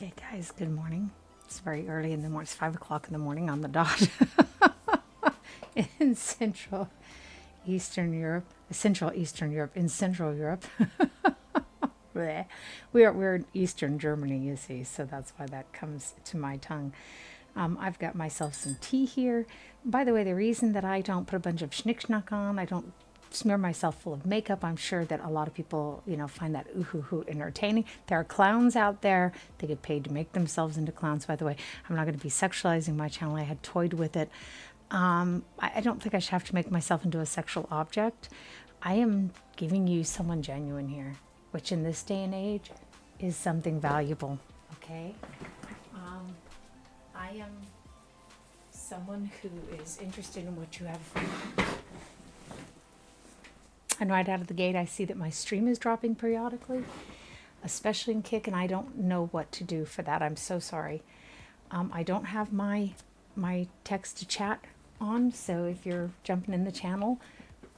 Hey guys, good morning. It's very early in the morning. It's 5 o'clock in the morning on the dot in Central Eastern Europe, in Central Europe. Bleh. We're in Eastern Germany, you see, so that's why that comes to my tongue. I've got myself some tea here. By the way, the reason that I don't put a bunch of schnick-schnack on, I don't smear myself full of makeup. I'm sure that a lot of people, find that ooh-hoo-hoo entertaining. There are clowns out there. They get paid to make themselves into clowns, by the way. I'm not going to be sexualizing my channel. I had toyed with it. I don't think I should have to make myself into a sexual object. I am giving you someone genuine here, which in this day and age is something valuable, okay? I am someone who is interested in what you have for me. And right out of the gate, I see that my stream is dropping periodically, especially in Kick, and I don't know what to do for that. I'm so sorry. I don't have my text to chat on, so if you're jumping in the channel,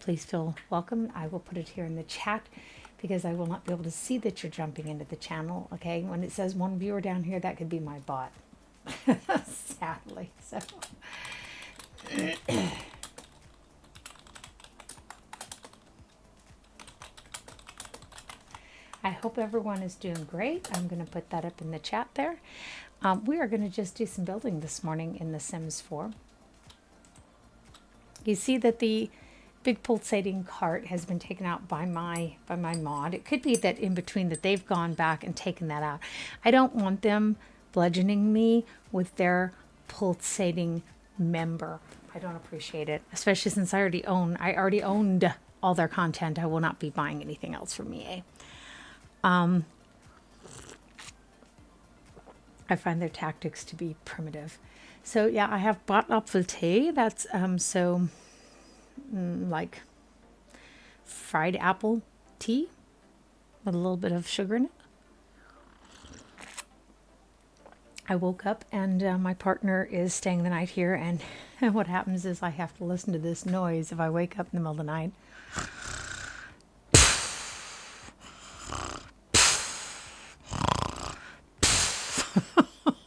please feel welcome. I will put it here in the chat because I will not be able to see that you're jumping into the channel, okay? When it says one viewer down here, that could be my bot, sadly. So. I hope everyone is doing great. I'm going to put that up in the chat there. We are going to just do some building this morning in The Sims 4. You see that the big pulsating cart has been taken out by my mod. It could be that in between that they've gone back and taken that out. I don't want them bludgeoning me with their pulsating member. I don't appreciate it, especially since I already owned all their content. I will not be buying anything else from EA. I find their tactics to be primitive. So yeah, I have bought Apfeltee. That's like fried apple tea with a little bit of sugar in it. I woke up and my partner is staying the night here, and what happens is I have to listen to this noise if I wake up in the middle of the night.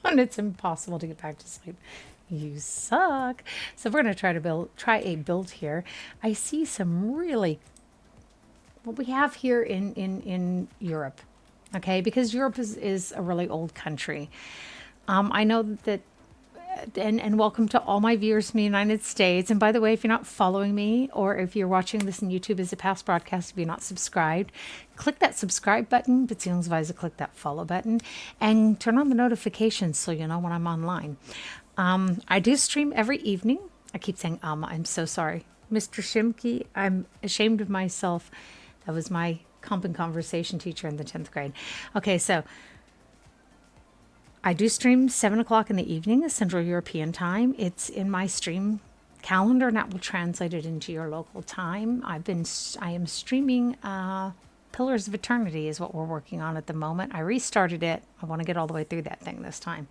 And it's impossible to get back to sleep. You suck. So we're going to try a build here. I see some really what we have here in Europe, okay? Because Europe is a really old country. I know that, and welcome to all my viewers from the United States. And by the way, if you're not following me, or if you're watching this on YouTube as a past broadcast, if you're not subscribed, click that subscribe button, beziehungsweise click that follow button, and turn on the notifications so you know when I'm online. I do stream every evening. I keep saying, I'm so sorry. Mr. Shimke, I'm ashamed of myself. That was my comp and conversation teacher in the 10th grade. Okay, so I do stream 7 o'clock in the evening, Central European time. It's in my stream calendar, and that will translate it into your local time. I am streaming Pillars of Eternity is what we're working on at the moment. I restarted it. I want to get all the way through that thing this time.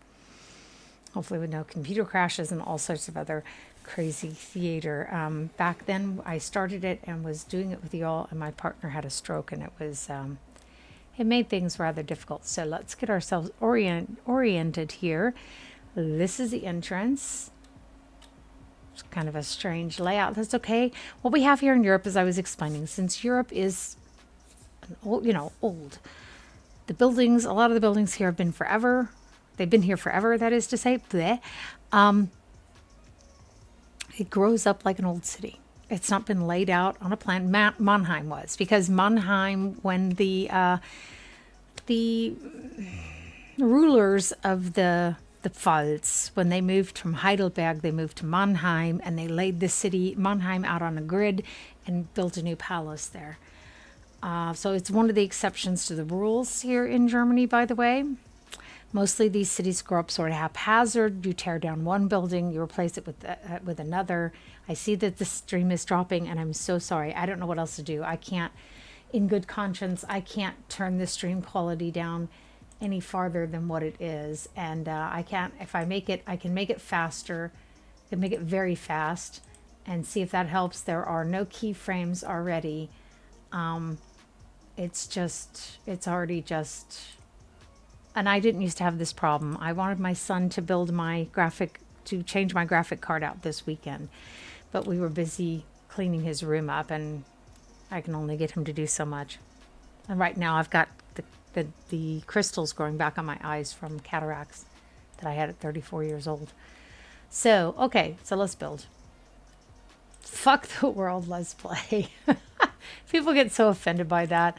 Hopefully with no computer crashes and all sorts of other crazy theater. Back then I started it and was doing it with y'all, and my partner had a stroke, and it made things rather difficult. So let's get ourselves oriented here. This is the entrance. It's kind of a strange layout. That's okay. What we have here in Europe, as I was explaining, since Europe is old. The buildings, a lot of the buildings here have been forever. They've been here forever, that is to say. Bleh. It grows up like an old city. It's not been laid out on a plan. Mannheim was, because Mannheim, when the rulers of the Pfalz, when they moved from Heidelberg, they moved to Mannheim, and they laid the city Mannheim out on a grid and built a new palace there. So it's one of the exceptions to the rules here in Germany, by the way. Mostly these cities grow up sort of haphazard. You tear down one building, you replace it with another. I see that the stream is dropping, and I'm so sorry. I don't know what else to do. I can't, in good conscience, I can't turn the stream quality down any farther than what it is. And I can't, if I make it, I can make it faster. I can make it very fast and see if that helps. There are no keyframes already. It's already just and I didn't used to have this problem. I wanted my son to change my graphic card out this weekend, but we were busy cleaning his room up, and I can only get him to do so much. And right now I've got the crystals growing back on my eyes from cataracts that I had at 34 years old. So, okay, so let's build. Fuck the world, let's play. People get so offended by that.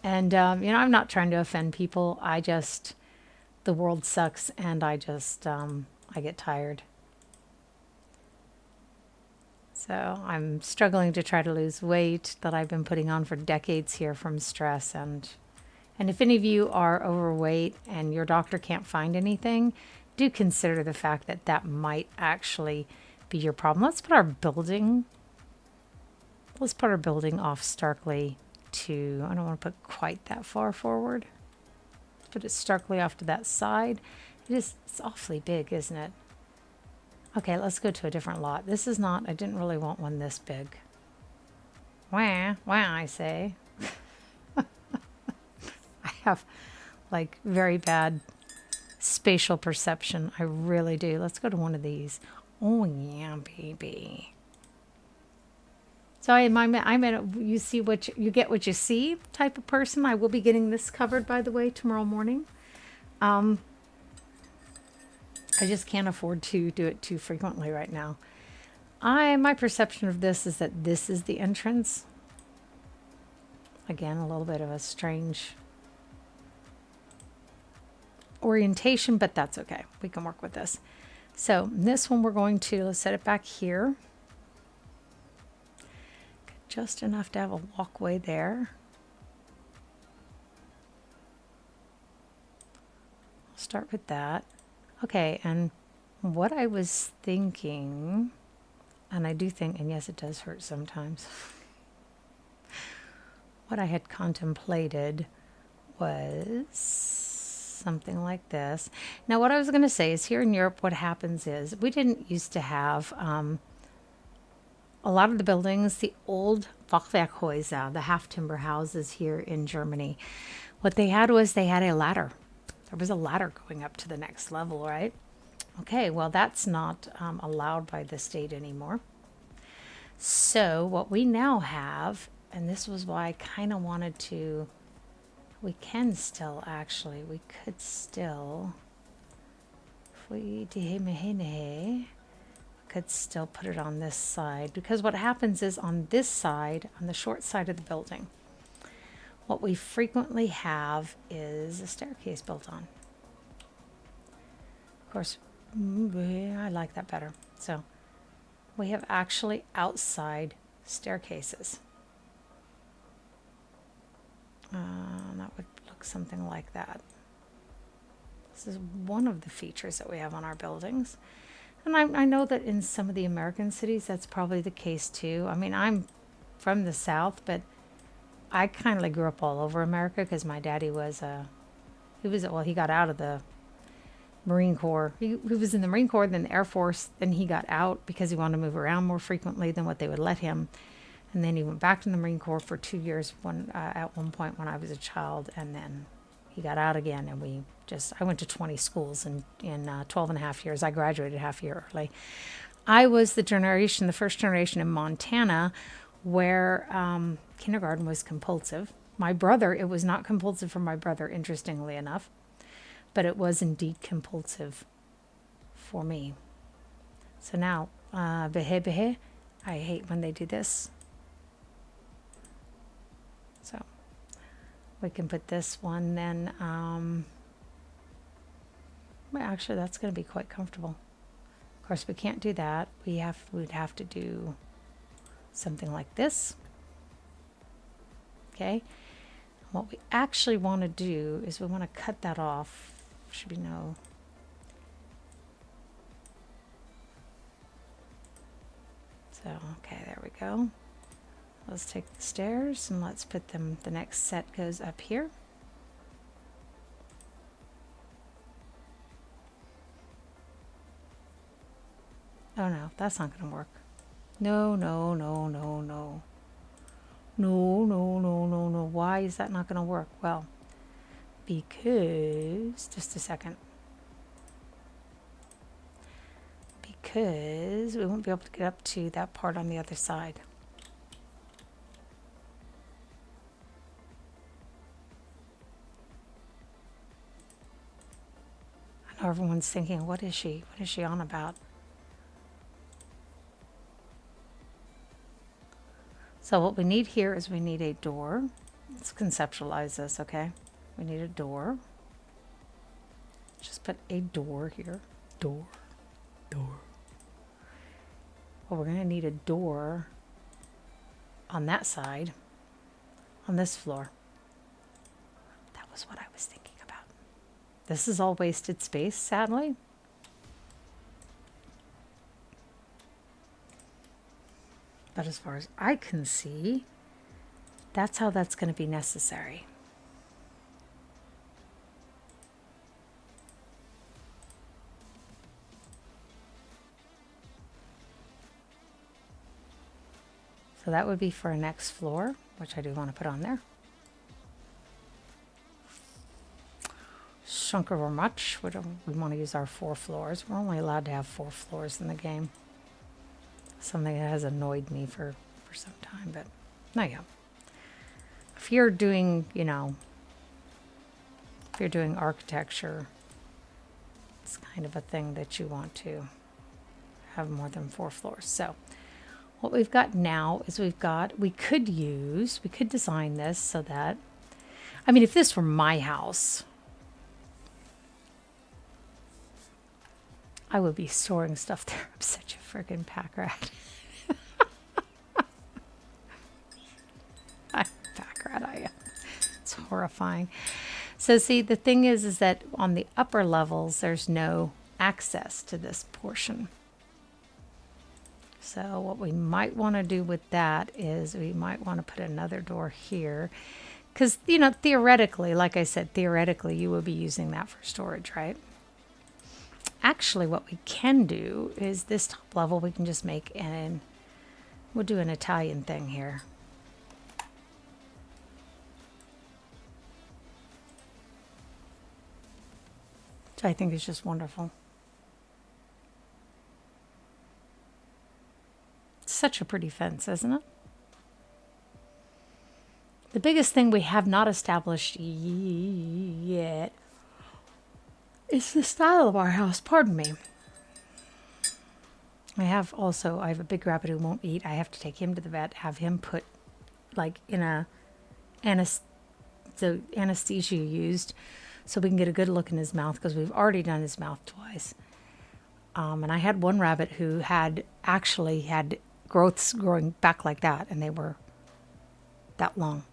And, I'm not trying to offend people. The world sucks, and I get tired. So I'm struggling to try to lose weight that I've been putting on for decades here from stress. And if any of you are overweight and your doctor can't find anything, do consider the fact that that might actually be your problem. Let's put our building off starkly to, I don't want to put quite that far forward. Let's put it starkly off to that side. It's awfully big, isn't it? Okay, let's go to a different lot. I didn't really want one this big. Wah, I say. I have like very bad spatial perception. I really do. Let's go to one of these. Oh yeah, baby. So I'm you see you get what you see type of person. I will be getting this covered, by the way, tomorrow morning. I just can't afford to do it too frequently right now. My perception of this is that this is the entrance. Again, a little bit of a strange orientation, but that's okay. We can work with this. So this one let's set it back here. Just enough to have a walkway there. I'll start with that. Okay, and what I was thinking, and I do think, and yes, it does hurt sometimes. What I had contemplated was something like this. Now, what I was going to say is here in Europe, what happens is we didn't used to have a lot of the buildings, the old Fachwerkhäuser, the half timber houses here in Germany. What they had was a ladder. There was a ladder going up to the next level, right? Okay, well, that's not allowed by the state anymore. So what we now have, and this was why I kind of wanted to, we could still, if we could still put it on this side, because what happens is on this side, on the short side of the building, what we frequently have is a staircase built on. Of course, I like that better. So we have actually outside staircases. That would look something like that. This is one of the features that we have on our buildings. And I know that in some of the American cities, that's probably the case too. I mean, I'm from the South, but I kind of grew up all over America because my daddy he got out of the Marine Corps. He was in the Marine Corps, then the Air Force, then he got out because he wanted to move around more frequently than what they would let him. And then he went back to the Marine Corps for 2 years at one point when I was a child, and then he got out again, and I went to 20 schools in 12 and a half years. I graduated half a year early. I was the first generation in Montana where kindergarten was compulsive. It was not compulsive for my brother, interestingly enough, but it was indeed compulsive for me. So now, behe behe, I hate when they do this. So we can put this one then. Well, actually, that's going to be quite comfortable. Of course, we can't do that. We'd have to do something like this. Okay. What we actually want to do is we want to cut that off. Should be no. So, okay, there we go. Let's take the stairs and let's put them, the next set goes up here. Oh no, that's not going to work. No. No. Why is that not going to work? Well, because, just a second, because we won't be able to get up to that part on the other side. I know everyone's thinking, what is she? What is she on about? So what we need here is we need a door. Let's conceptualize this, okay? We need a door. Just put a door here. Door. Well, we're going to need a door on that side, on this floor. That was what I was thinking about. This is all wasted space, sadly. But as far as I can see, that's how that's going to be necessary. So that would be for our next floor, which I do want to put on there. Shrunk over much. We want to use our 4 floors. We're only allowed to have 4 floors in the game. Something that has annoyed me for some time, but no, yeah. If you're doing, you know, if you're doing architecture, it's kind of a thing that you want to have more than 4 floors. So what we've got now is we could design this so that, I mean, if this were my house, I would be storing stuff there. I'm such a freaking pack rat. I'm a pack rat, I am. It's horrifying. So see, the thing is that on the upper levels, there's no access to this portion. So what we might want to do with that is we might want to put another door here. Because, you know, theoretically, like I said, theoretically, you will be using that for storage, right? Actually, what we can do is this top level, we can just make we'll do an Italian thing here. Which I think is just wonderful. Such a pretty fence, isn't it? The biggest thing we have not established yet is the style of our house. Pardon me. I have a big rabbit who won't eat. I have to take him to the vet, have him put like in the anesthesia used so we can get a good look in his mouth, because we've already done his mouth twice. And I had one rabbit who had growths growing back like that, and they were that long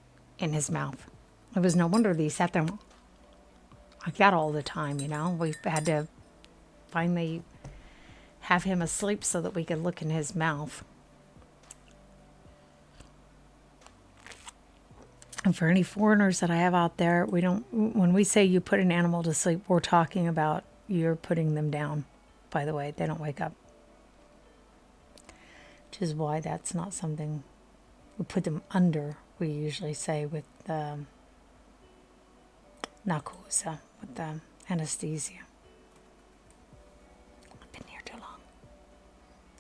in his mouth. It was no wonder that he sat there like that all the time, you know. We had to finally have him asleep so that we could look in his mouth. And for any foreigners that I have out there, when we say you put an animal to sleep, we're talking about you're putting them down. By the way, they don't wake up. Which is why that's not something we put them under, we usually say, with the narcosa, with the anesthesia. I've been here too long.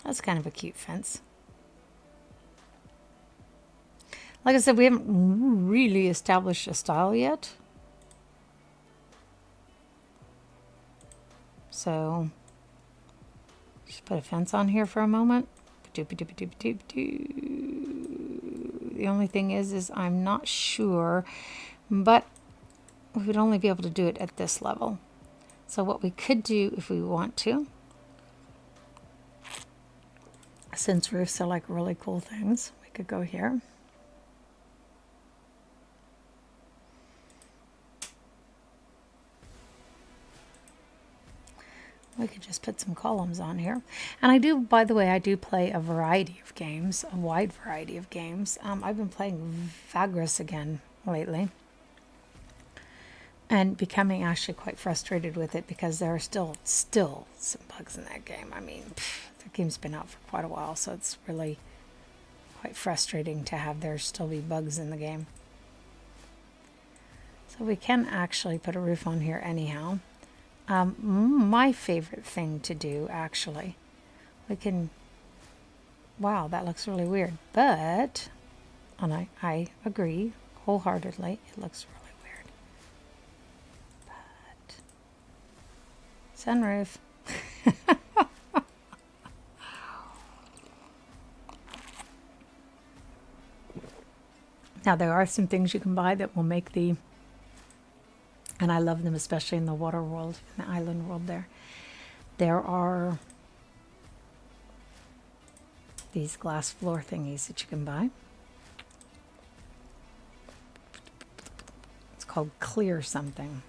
That's kind of a cute fence. Like I said, we haven't really established a style yet. So, just put a fence on here for a moment. The only thing is I'm not sure, but we would only be able to do it at this level. So what we could do if we want to, since roofs are like really cool things, we could go here. We could just put some columns on here. And I do, by the way, I do play a variety of games, a wide variety of games. I've been playing Highrise again lately, and becoming actually quite frustrated with it, because there are still some bugs in that game. I mean, the game's been out for quite a while, so it's really quite frustrating to have there still be bugs in the game. So So we can actually put a roof on here anyhow. My favorite thing to do, actually, we can, wow, that looks really weird, but, and I agree wholeheartedly, it looks really weird. But, sunroof. Now there are some things you can buy that will make the, and I love them, especially in the water world, in the island world there. There are these glass floor thingies that you can buy. It's called clear something.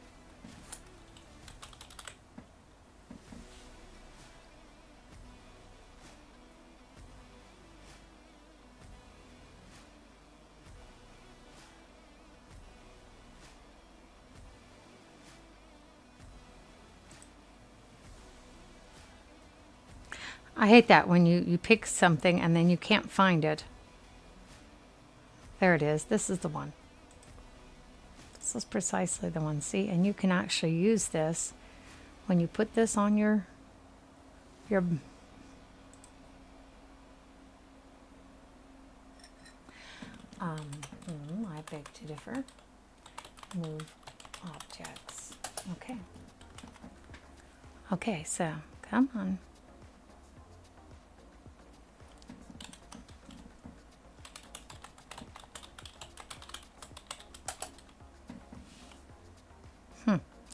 I hate that when you pick something and then you can't find it. There it is. This is the one. This is precisely the one. See, and you can actually use this when you put this on your I beg to differ. Move objects. Okay. Okay, so come on.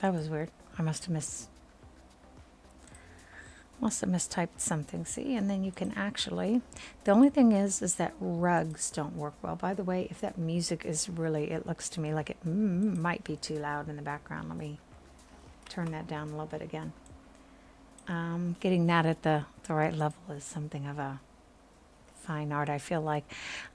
That was weird. I must have mistyped something. See, and then you can actually, the only thing is that rugs don't work well. By the way, if that music is really, it looks to me like it might be too loud in the background. Let me turn that down a little bit again. Getting that at the right level is something of a fine art. I feel like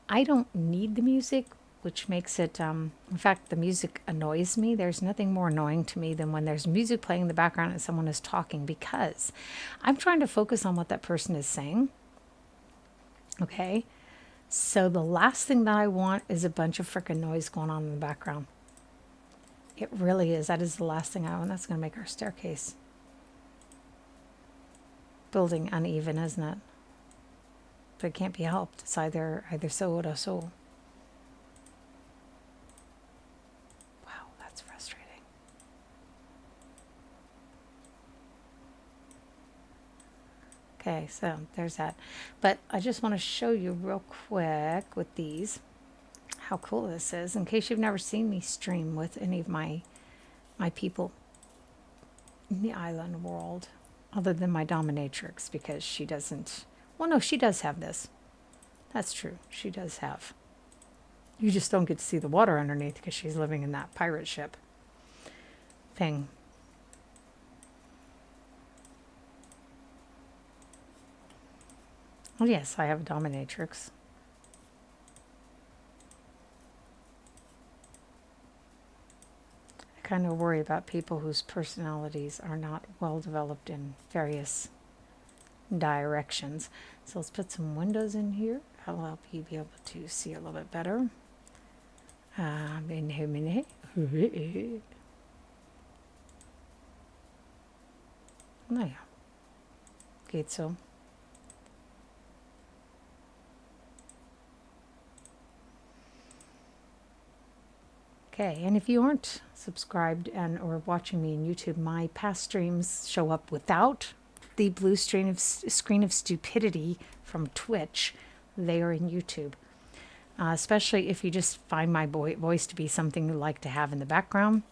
I don't need the music, which makes it, in fact, the music annoys me. There's nothing more annoying to me than when there's music playing in the background and someone is talking, because I'm trying to focus on what that person is saying. Okay? So the last thing that I want is a bunch of freaking noise going on in the background. It really is. That is the last thing I want. That's going to make our staircase building uneven, isn't it? But it can't be helped. It's either so or so. Okay, so there's that. But I just want to show you real quick with these how cool this is, in case you've never seen me stream with any of my people in the island world, other than my dominatrix, because she doesn't, well, no, she does have this. That's true. She does have. You just don't get to see the water underneath because she's living in that pirate ship thing. Well, yes, I have a dominatrix. I kind of worry about people whose personalities are not well developed in various directions. So let's put some windows in here. That'll help you be able to see a little bit better. Oh ja. Geht so. Okay, and if you aren't subscribed and or watching me on YouTube, my past streams show up without the blue screen of stupidity from Twitch. They are in YouTube. Especially if you just find my voice to be something you like to have in the background,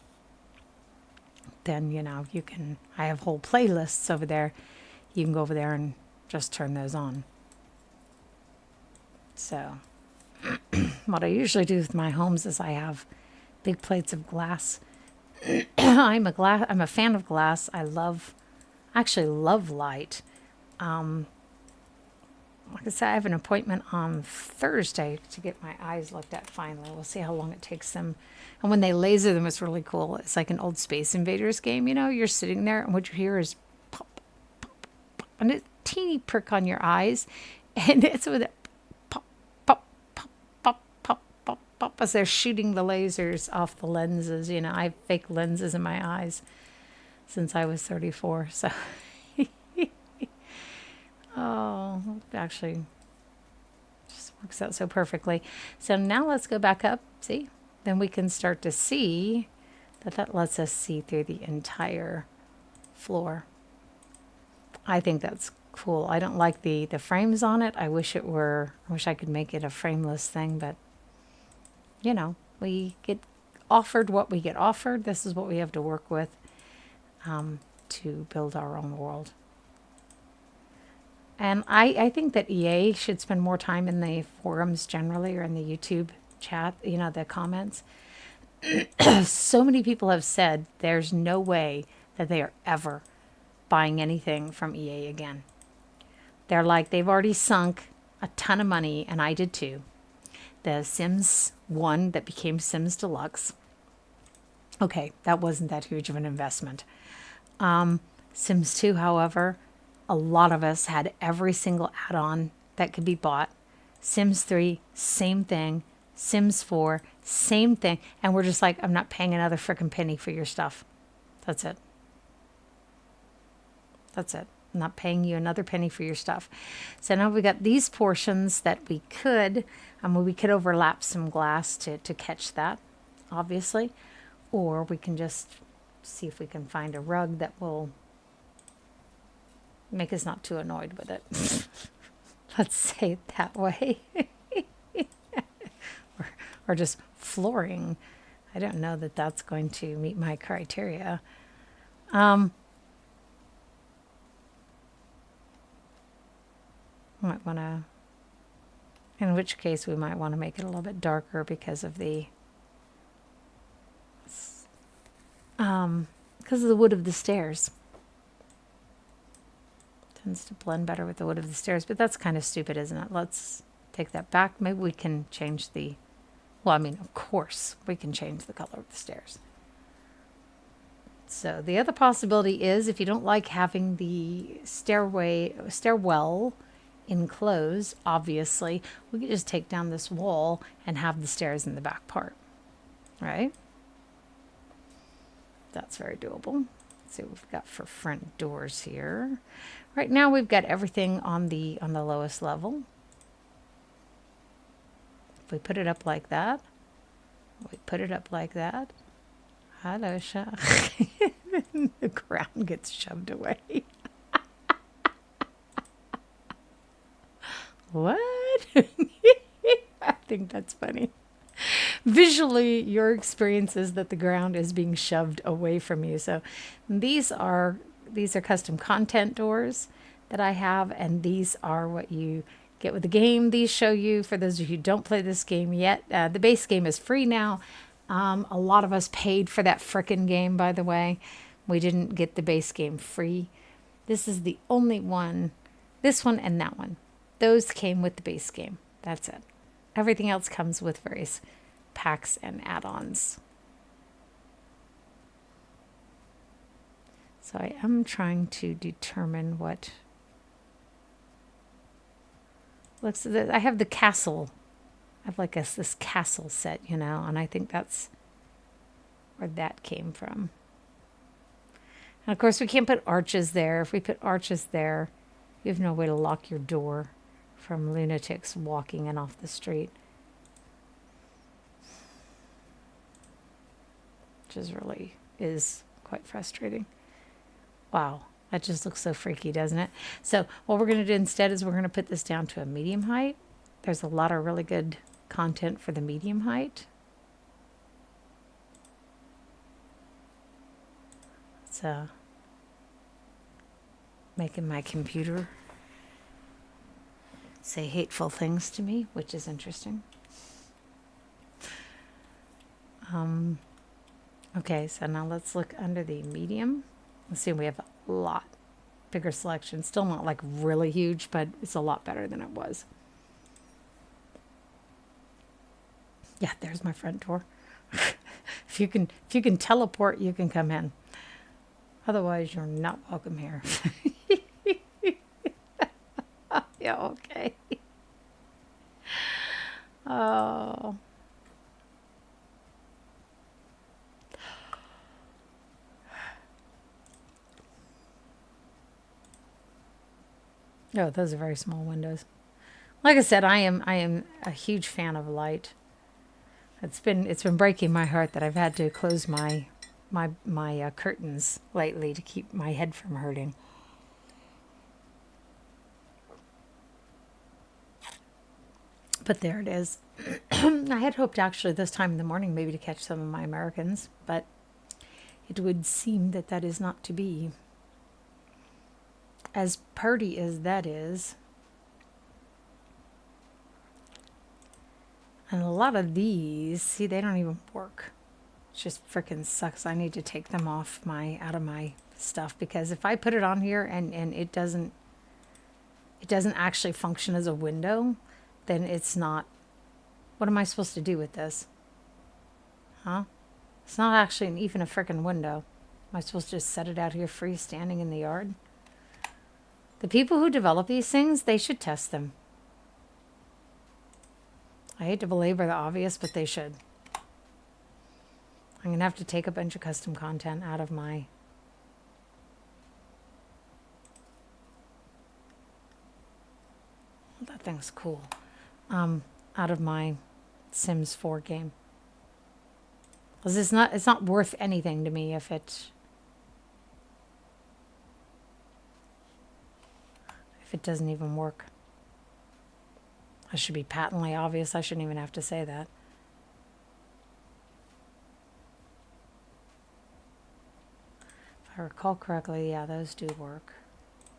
then, you know, you can, I have whole playlists over there. You can go over there and just turn those on. So what I usually do with my homes is I have big plates of glass. I'm a fan of glass. I actually love light. Like I said, I have an appointment on Thursday to get my eyes looked at finally. We'll see how long it takes them. And when they laser them, it's really cool. It's like an old Space Invaders game, you know? You're sitting there and what you hear is pop, pop, pop, and a teeny prick on your eyes. And it's with it pop, pop, pop, pop, pop, pop, pop. as they're shooting the lasers off the lenses. You know, I have fake lenses in my eyes since I was 34. So, oh, actually, just works out so perfectly. So now let's go back up. See, then we can start to see that lets us see through the entire floor. I think that's cool. I don't like the frames on it. I wish I could make it a frameless thing, but you know, we get offered what we get offered. This is what we have to work with to build our own world. And I think that EA should spend more time in the forums generally, or in the YouTube chat, you know, the comments. So many people have said there's no way that they are ever buying anything from EA again. They're like, they've already sunk a ton of money, and I did too. The Sims 1 that became Sims Deluxe. Okay, that wasn't that huge of an investment. Sims 2, however, a lot of us had every single add-on that could be bought. Sims 3, same thing. Sims 4, same thing. And we're just like, I'm not paying another frickin' penny for your stuff. That's it. That's it. I'm not paying you another penny for your stuff. So now we got these portions that we could overlap some glass to catch that, obviously. Or we can just see if we can find a rug that will make us not too annoyed with it. Let's say it that way. or just flooring. I don't know that that's going to meet my criteria. Might want to, in which case we might want to make it a little bit darker because of the wood of the stairs. Tends to blend better with the wood of the stairs, but that's kind of stupid, isn't it? Let's take that back. Maybe we can change of course we can change the color of the stairs. So the other possibility is, if you don't like having the stairwell enclosed, obviously, we could just take down this wall and have the stairs in the back part, right? That's very doable. Let's see what we've got for front doors here. Right now we've got everything on the lowest level. If we put it up like that, hello, Sha. The ground gets shoved away. What? I think that's funny. Visually, your experience is that the ground is being shoved away from you. So these are custom content doors that I have, and these are what you get with the game. These show you, for those of you who don't play this game yet, the base game is free now. A lot of us paid for that frickin' game, by the way. We didn't get the base game free. This is the only one, this one and that one. Those came with the base game. That's it. Everything else comes with various packs and add-ons. So I am trying to determine what looks. I have the castle. I have like this castle set, you know, and I think that's where that came from. And of course, we can't put arches there. If we put arches there, you have no way to lock your door from lunatics walking in off the street. Which is quite frustrating. Wow, that just looks so freaky, doesn't it? So what we're going to do instead is we're going to put this down to a medium height. There's a lot of really good content for the medium height. It's making my computer say hateful things to me, which is interesting. Okay, so now let's look under the medium. Let's see, we have a lot bigger selection. Still not like really huge, but it's a lot better than it was. Yeah, there's my front door. If you can teleport, you can come in. Otherwise, you're not welcome here. Yeah, okay. Oh. Oh, those are very small windows. Like I said, I am a huge fan of light. It's been breaking my heart that I've had to close my curtains lately to keep my head from hurting. But there it is. I had hoped actually this time in the morning maybe to catch some of my Americans, but it would seem that that is not to be. As pretty as that is, and a lot of these, see, they don't even work. It just freaking sucks. I need to take them out of my stuff, because if I put it on here and it doesn't actually function as a window, then it's not. What am I supposed to do with this? Huh? It's not actually even a freaking window. Am I supposed to just set it out here freestanding in the yard? The people who develop these things, they should test them. I hate to belabor the obvious, but they should. I'm going to have to take a bunch of custom content out of my... That thing's cool. Out of my Sims 4 game. Because it's not worth anything to me if it doesn't even work. I should be patently obvious. I shouldn't even have to say that. If I recall correctly, yeah, those do work.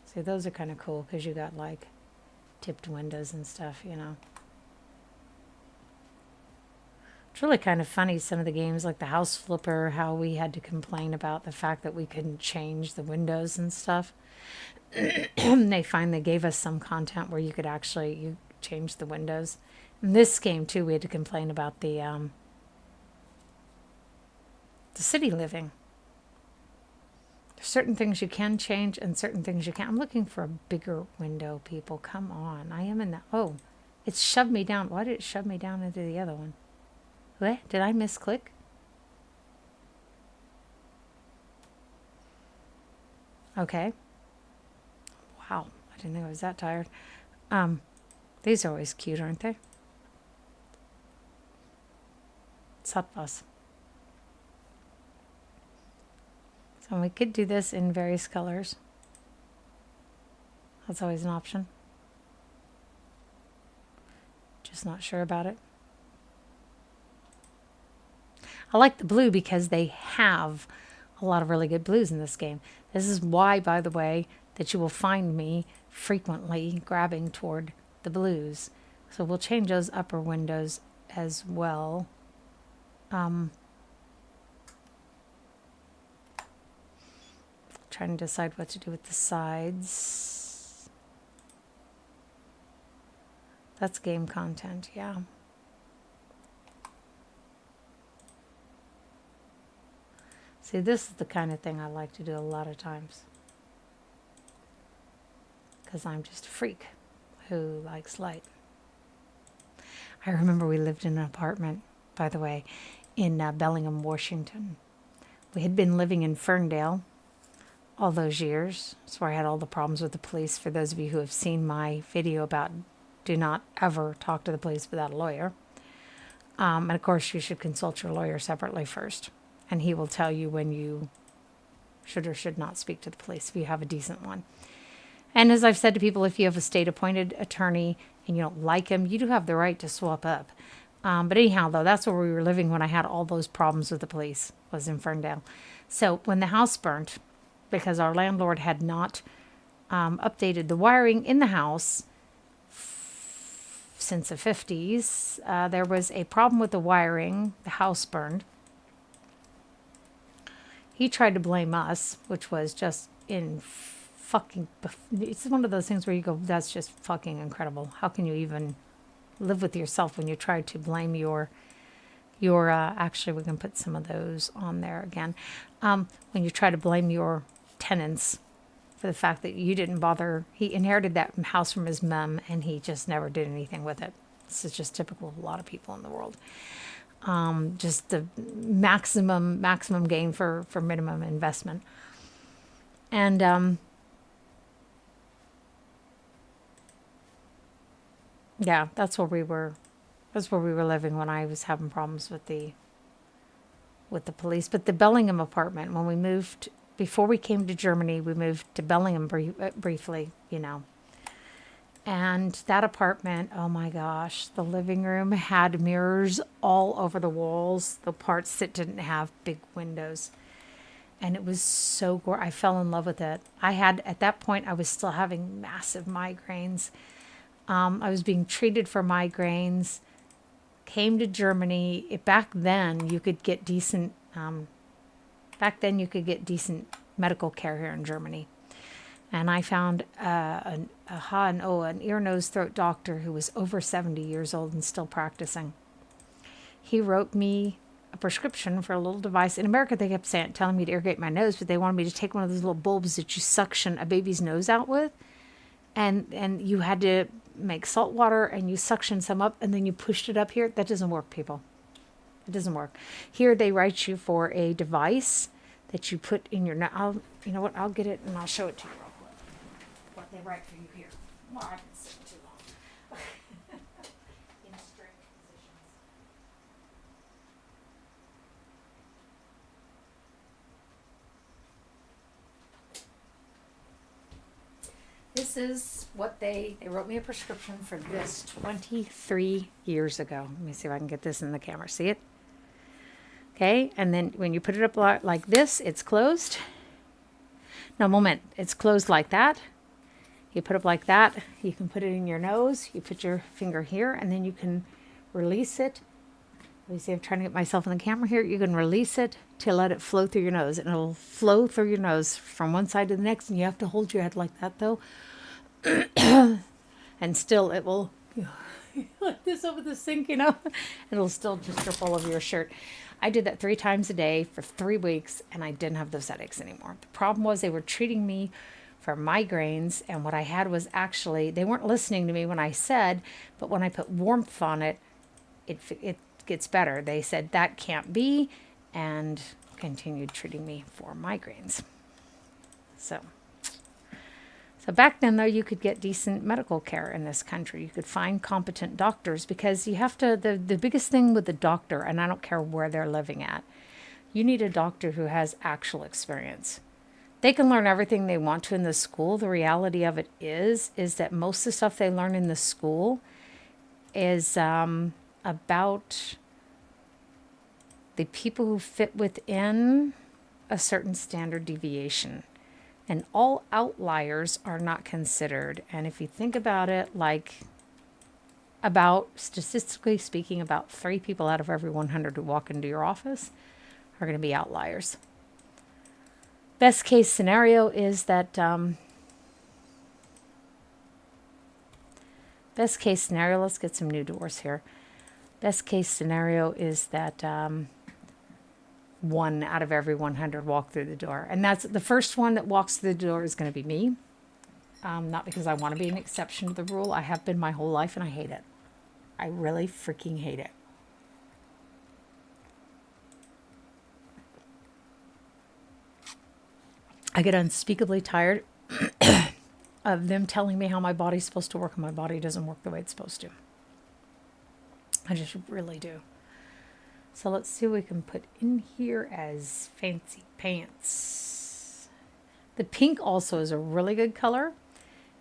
See, those are kind of cool because you got like tipped windows and stuff, you know. It's really kind of funny, some of the games like the House Flipper, how we had to complain about the fact that we couldn't change the windows and stuff. They finally gave us some content where you could actually change the windows. In this game too, we had to complain about the city living. There's certain things you can change and certain things you can't. I'm looking for a bigger window, people. Come on. I am in the... Oh, it shoved me down. Why did it shove me down into the other one? What? Did I misclick? Okay. Wow. I didn't think I was that tired. These are always cute, aren't they? Hot Bus. So we could do this in various colors. That's always an option. Just not sure about it. I like the blue because they have a lot of really good blues in this game. This is why, by the way, that you will find me frequently grabbing toward the blues. So we'll change those upper windows as well. Trying to decide what to do with the sides. That's game content, yeah. See, this is the kind of thing I like to do a lot of times. Because I'm just a freak who likes light. I remember we lived in an apartment, by the way, in Bellingham, Washington. We had been living in Ferndale all those years. That's where I had all the problems with the police. For those of you who have seen my video about do not ever talk to the police without a lawyer. And of course, you should consult your lawyer separately first. And he will tell you when you should or should not speak to the police if you have a decent one. And as I've said to people, if you have a state-appointed attorney and you don't like him, you do have the right to swap up. But anyhow, though, that's where we were living when I had all those problems with the police, was in Ferndale. So when the house burnt, because our landlord had not updated the wiring in the house since the 50s, there was a problem with the wiring. The house burned. He tried to blame us, which was just it's one of those things where you go, that's just fucking incredible. How can you even live with yourself when you try to blame your actually, we can put some of those on there again. When you try to blame your tenants for the fact that you didn't bother. He inherited that house from his mom and he just never did anything with it. This is just typical of a lot of people in the world. Just the maximum gain for minimum investment. And Yeah, that's where we were living when I was having problems with the police. But the Bellingham apartment, when we moved, before we came to Germany, we moved to Bellingham briefly, you know. And that apartment, oh my gosh, the living room had mirrors all over the walls, the parts that didn't have big windows. And it was so gorgeous. I fell in love with it. I had, at that point, I was still having massive migraines. I was being treated for migraines, came to Germany. Back then, you could get decent, medical care here in Germany. And I found an ear, nose, throat doctor who was over 70 years old and still practicing. He wrote me a prescription for a little device. In America, they kept telling me to irrigate my nose, but they wanted me to take one of those little bulbs that you suction a baby's nose out with. And you had to make salt water and you suction some up and then you pushed it up here. That doesn't work, people. It doesn't work. Here they write you for a device that you put in your nose. You know what? I'll get it and I'll show it to you real quick. What they write for you here. Well, I've been sitting too long. In straight positions. This is what they wrote me a prescription for this 23 years ago. Let me see if I can get this in the camera. See it? Okay, and then when you put it up like this, it's closed. No, moment, it's closed like that. You put it up like that. You can put it in your nose. You put your finger here, and then you can release it. Let me see, I'm trying to get myself in the camera here. You can release it to let it flow through your nose, and it'll flow through your nose from one side to the next, and you have to hold your head like that, though. And still it will, like this over the sink, you know. It'll still just drip all over your shirt. I did that 3 times a day for 3 weeks, and I didn't have those headaches anymore. The problem was they were treating me for migraines, and what I had was actually, they weren't listening to me when I said, but when I put warmth on it, it gets better. They said that can't be, and continued treating me for migraines. So back then, though, you could get decent medical care in this country. You could find competent doctors because you have to, the biggest thing with the doctor, and I don't care where they're living at, you need a doctor who has actual experience. They can learn everything they want to in the school. The reality of it is that most of the stuff they learn in the school is about the people who fit within a certain standard deviation. And all outliers are not considered. And if you think about it, like statistically speaking, about 3 people out of every 100 who walk into your office are going to be outliers. Best case scenario is that, let's get some new doors here. Best case scenario is that 1 out of every 100 walk through the door. And that's the first one that walks through the door is going to be me. Not because I want to be an exception to the rule. I have been my whole life and I hate it. I really freaking hate it. I get unspeakably tired of them telling me how my body's supposed to work and my body doesn't work the way it's supposed to. I just really do. So let's see what we can put in here as fancy pants. The pink also is a really good color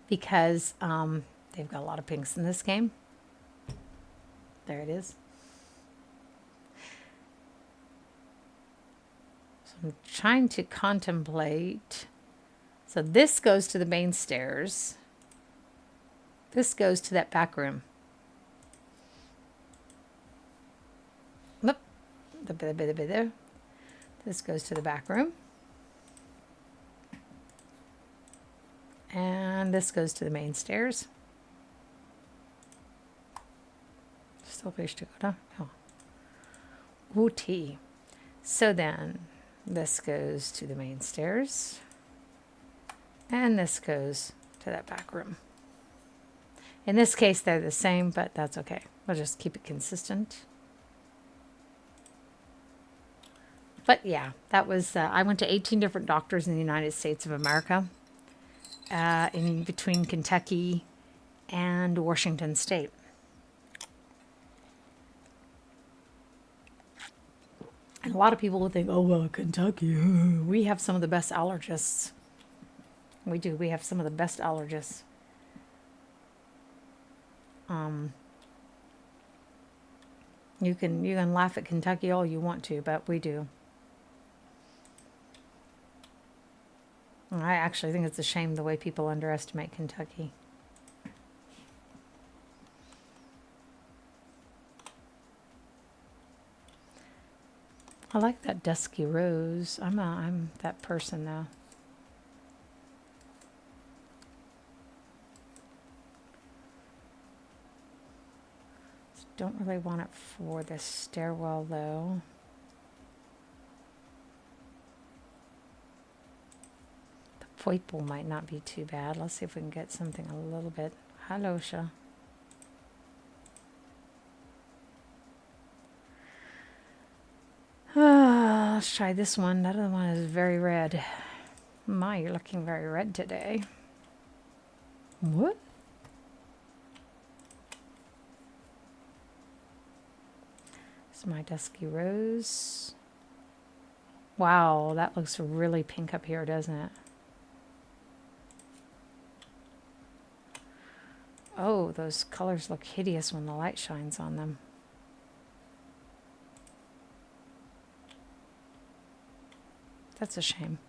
because they've got a lot of pinks in this game. There it is. So I'm trying to contemplate. So this goes to the main stairs. This goes to that back room. There. This goes to the back room. And this goes to the main stairs. Still wish to go down. Oh. Ooh, so then this goes to the main stairs. And this goes to that back room. In this case, they're the same, but that's okay. We'll just keep it consistent. But yeah, that was, I went to 18 different doctors in the United States of America, in between Kentucky and Washington State. And a lot of people will think, oh, well, Kentucky, we have some of the best allergists. We do. We have some of the best allergists. You can laugh at Kentucky all you want to, but we do. I actually think it's a shame the way people underestimate Kentucky. I like that dusky rose. I'm that person though. Don't really want it for this stairwell though. The purple might not be too bad. Let's see if we can get something a little bit. Hello, Sha. Let's try this one. That other one is very red. My, you're looking very red today. What? It's my dusky rose. Wow, that looks really pink up here, doesn't it? Oh, those colors look hideous when the light shines on them. That's a shame.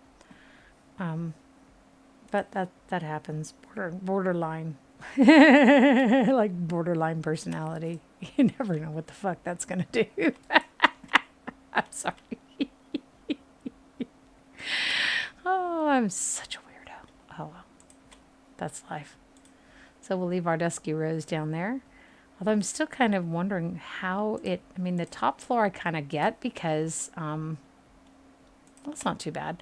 But that happens. Borderline. Like borderline personality. You never know what the fuck that's gonna do. I'm sorry. Oh, I'm such a weirdo. Oh well. That's life. So we'll leave our dusky rose down there. Although I'm still kind of wondering how it, I mean, the top floor I kind of get because, well, it's not too bad.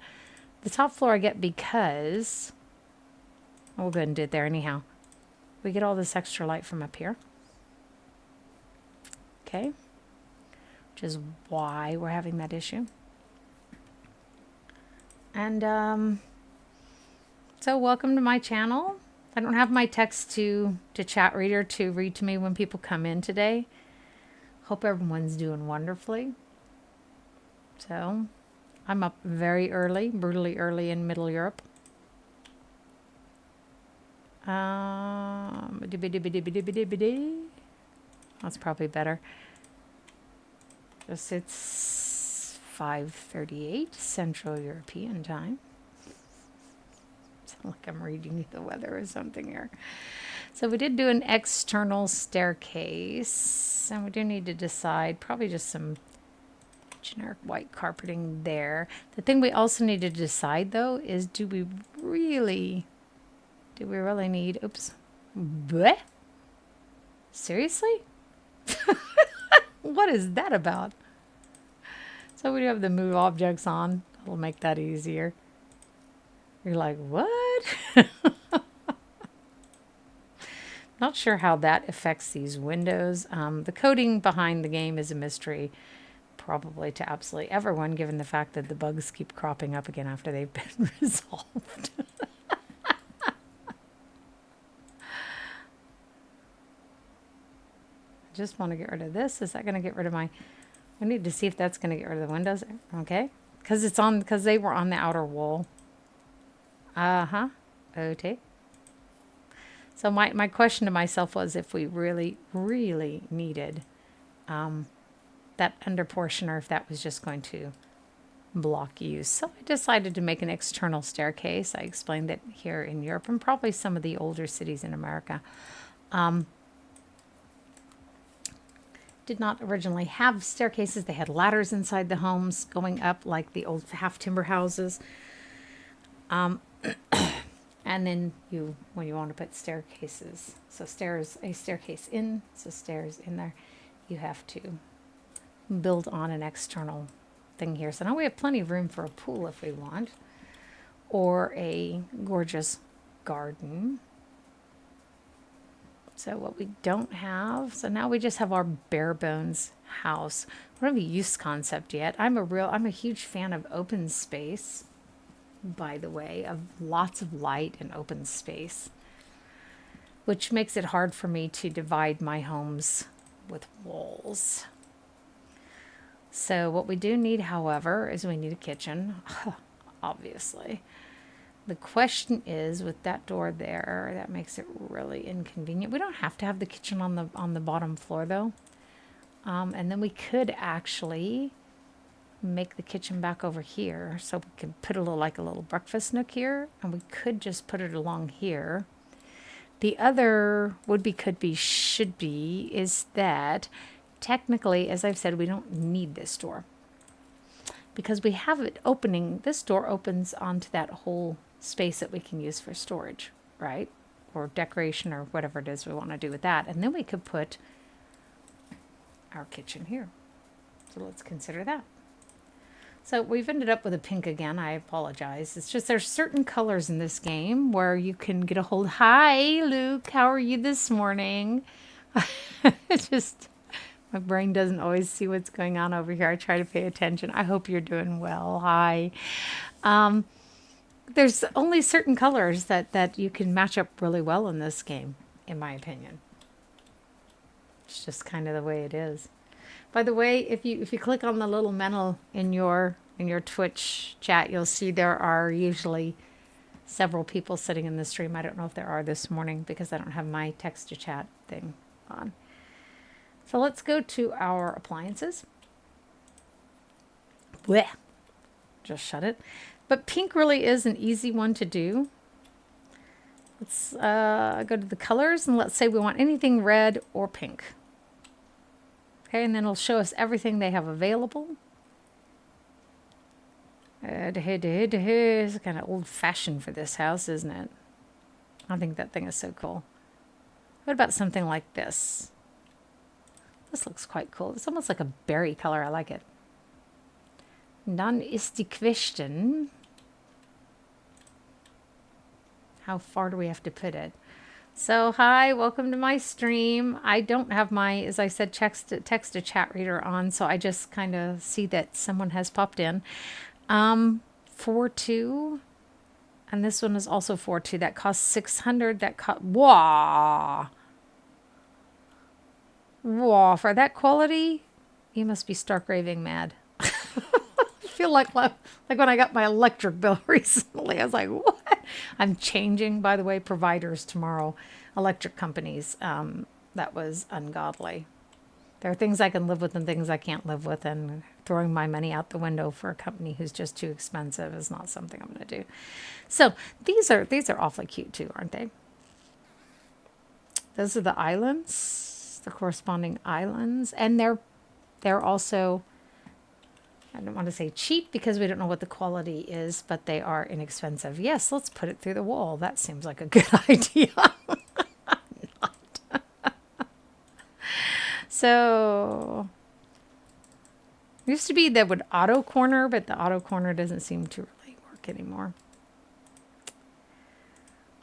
The top floor I get because, we'll go ahead and do it there anyhow. We get all this extra light from up here. Okay. Which is why we're having that issue. And, so welcome to my channel. I don't have my text to chat reader to read to me when people come in today. Hope everyone's doing wonderfully. So, I'm up very early, brutally early in Middle Europe. That's probably better. It's 5:38 Central European time. Like I'm reading the weather or something here. So we did do an external staircase, and we do need to decide probably just some generic white carpeting there. The thing we also need to decide though is do we really need, oops, bleh? Seriously? What is that about? So we do have the move objects on. It'll make that easier. You're like, what? Not sure how that affects these windows. The coding behind the game is a mystery, probably to absolutely everyone, given the fact that the bugs keep cropping up again after they've been resolved. I just want to get rid of this. Is that going to get rid of my... I need to see if that's going to get rid of the windows. Okay. Because they were on the outer wall. Uh-huh. Okay. So my question to myself was if we really, really needed that under portion or if that was just going to block use. So I decided to make an external staircase. I explained that here in Europe and probably some of the older cities in America did not originally have staircases. They had ladders inside the homes going up like the old half timber houses. And then when you want to put staircases, so a staircase in, so stairs in there, you have to build on an external thing here. So now we have plenty of room for a pool if we want, or a gorgeous garden. So what we don't have, so now we just have our bare bones house. We don't have a use concept yet. I'm a huge fan of open space. By the way, of lots of light and open space, which makes it hard for me to divide my homes with walls. So what we do need, however, is we need a kitchen, obviously. The question is, with that door there, that makes it really inconvenient. We don't have to have the kitchen on the bottom floor though. And then we could actually make the kitchen back over here, so we could put a little breakfast nook here, and we could just put it along here. The other would be, could be, should be is that technically, as I've said, we don't need this door because we have it opening. This door opens onto that whole space that we can use for storage, right? Or decoration or whatever it is we want to do with that. And then we could put our kitchen here. So let's consider that. So we've ended up with a pink again. I apologize. It's just there's certain colors in this game where you can get a hold. Hi, Luke. How are you this morning? It's just my brain doesn't always see what's going on over here. I try to pay attention. I hope you're doing well. Hi. There's only certain colors that you can match up really well in this game, in my opinion. It's just kind of the way it is. By the way, if you click on the little medal in your Twitch chat, you'll see there are usually several people sitting in the stream. I don't know if there are this morning because I don't have my text to chat thing on. So let's go to our appliances. Blech. Just shut it. But pink really is an easy one to do. Let's go to the colors and let's say we want anything red or pink. Okay, and then it'll show us everything they have available. It's kind of old-fashioned for this house, isn't it? I think that thing is so cool. What about something like this? This looks quite cool. It's almost like a berry color. I like it. Dann ist die Question. How far do we have to put it? So, hi, welcome to my stream. I don't have my, as I said, text to chat reader on, so I just kind of see that someone has popped in. 4.2, and this one is also 4.2. That costs 600. That cost, wow. Wow, for that quality, you must be stark raving mad. I feel like when I got my electric bill recently, I was like, what? I'm changing, by the way, providers tomorrow, electric companies. That was ungodly. There are things I can live with and things I can't live with, and throwing my money out the window for a company who's just too expensive is not something I'm going to do. So these are awfully cute too, aren't they? Those are the islands, the corresponding islands, and they're also, I don't want to say cheap because we don't know what the quality is, but they are inexpensive. Yes, let's put it through the wall. That seems like a good idea. So, used to be that would auto corner, but the auto corner doesn't seem to really work anymore.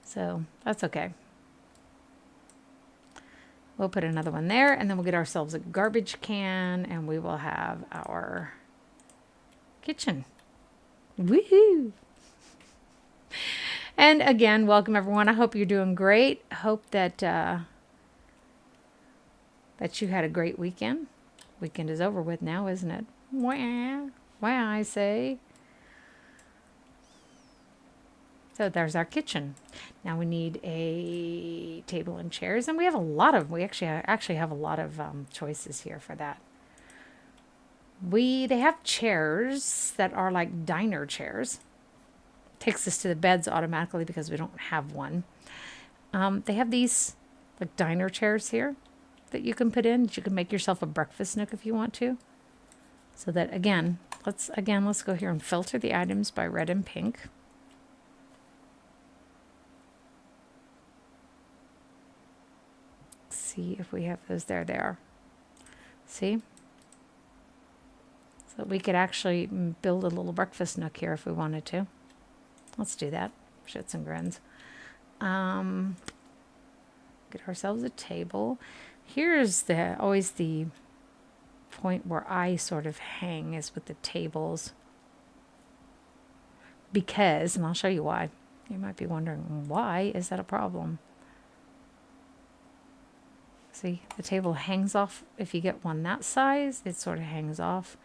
So, that's okay. We'll put another one there, and then we'll get ourselves a garbage can, and we will have our kitchen. Woohoo! And again, welcome everyone. I hope you're doing great. I hope that that you had a great weekend. Weekend is over with now, isn't it? Wah, wah, I say. So there's our kitchen. Now we need a table and chairs, and we have a lot of. We actually have a lot of choices here for that. They have chairs that are like diner chairs. Takes us to the beds automatically because we don't have one. They have these like diner chairs here that you can put in. You can make yourself a breakfast nook if you want to. So that again, let's go here and filter the items by red and pink. Let's see if we have those there. They are. See? So we could actually build a little breakfast nook here if we wanted to. Let's do that. Shits and grins. Get ourselves a table. Here's always the point where I sort of hang is with the tables. Because, and I'll show you why. You might be wondering, why is that a problem? See, the table hangs off. If you get one that size, it sort of hangs off.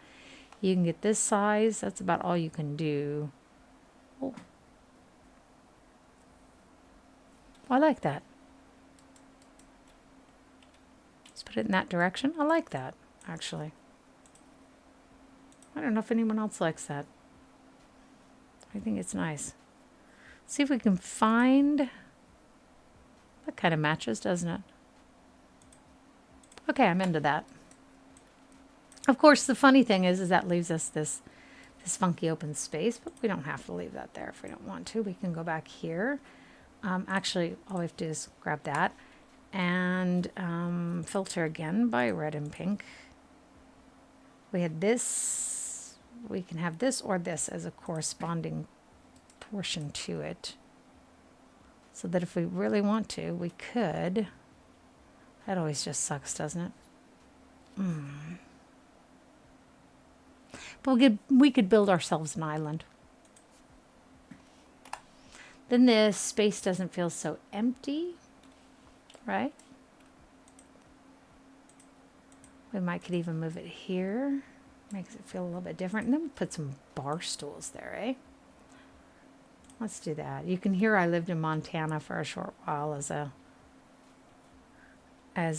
You can get this size. That's about all you can do. Oh. I like that. Let's put it in that direction. I like that, actually. I don't know if anyone else likes that. I think it's nice. See if we can find... That kind of matches, doesn't it? Okay, I'm into that. Of course, the funny thing is that leaves us this funky open space, but we don't have to leave that there if we don't want to. We can go back here. Actually, all we have to do is grab that and filter again by red and pink. We had this. We can have this or this as a corresponding portion to it. So that if we really want to, we could. That always just sucks, doesn't it? But we could build ourselves an island. Then this space doesn't feel so empty, right? We could even move it here. Makes it feel a little bit different. And then put some bar stools there, eh? Let's do that. You can hear I lived in Montana for a short while as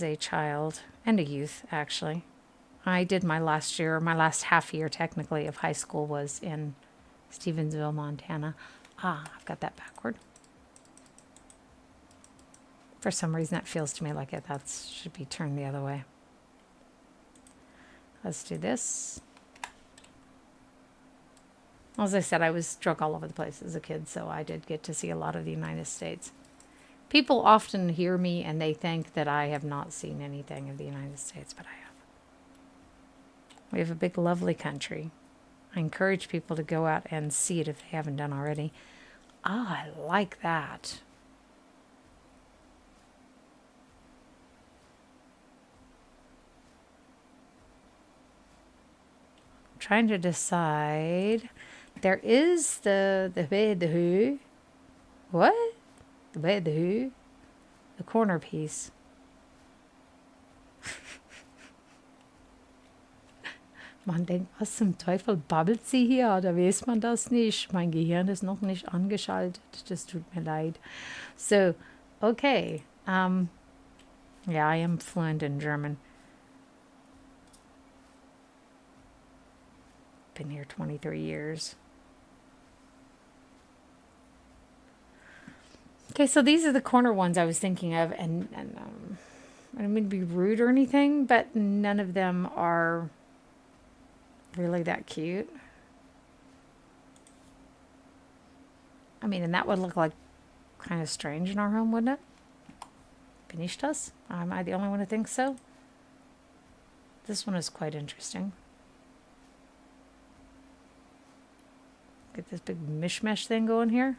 a child and a youth, actually. I did my last half year technically of high school was in Stevensville, Montana. I've got that backward. For some reason that feels to me like that should be turned the other way. Let's do this. As I said, I was drug all over the place as a kid, so I did get to see a lot of the United States. People often hear me and they think that I have not seen anything of the United States, but I have. We have a big, lovely country. I encourage people to go out and see it if they haven't done already. I like that. I'm trying to decide. There is the what? The corner piece. Man denkt, was zum Teufel babbelt sie hier? Da weiß man das nicht. Mein Gehirn ist noch nicht angeschaltet. Das tut mir leid. So, okay. Yeah, I am fluent in German. Been here 23 years. Okay, so these are the corner ones I was thinking of, and I don't mean to be rude or anything, but none of them are really that cute. I mean, and that would look like kind of strange in our home, wouldn't it? Bin ich das? Am I the only one who thinks so? This one is quite interesting. Get this big mishmash thing going here.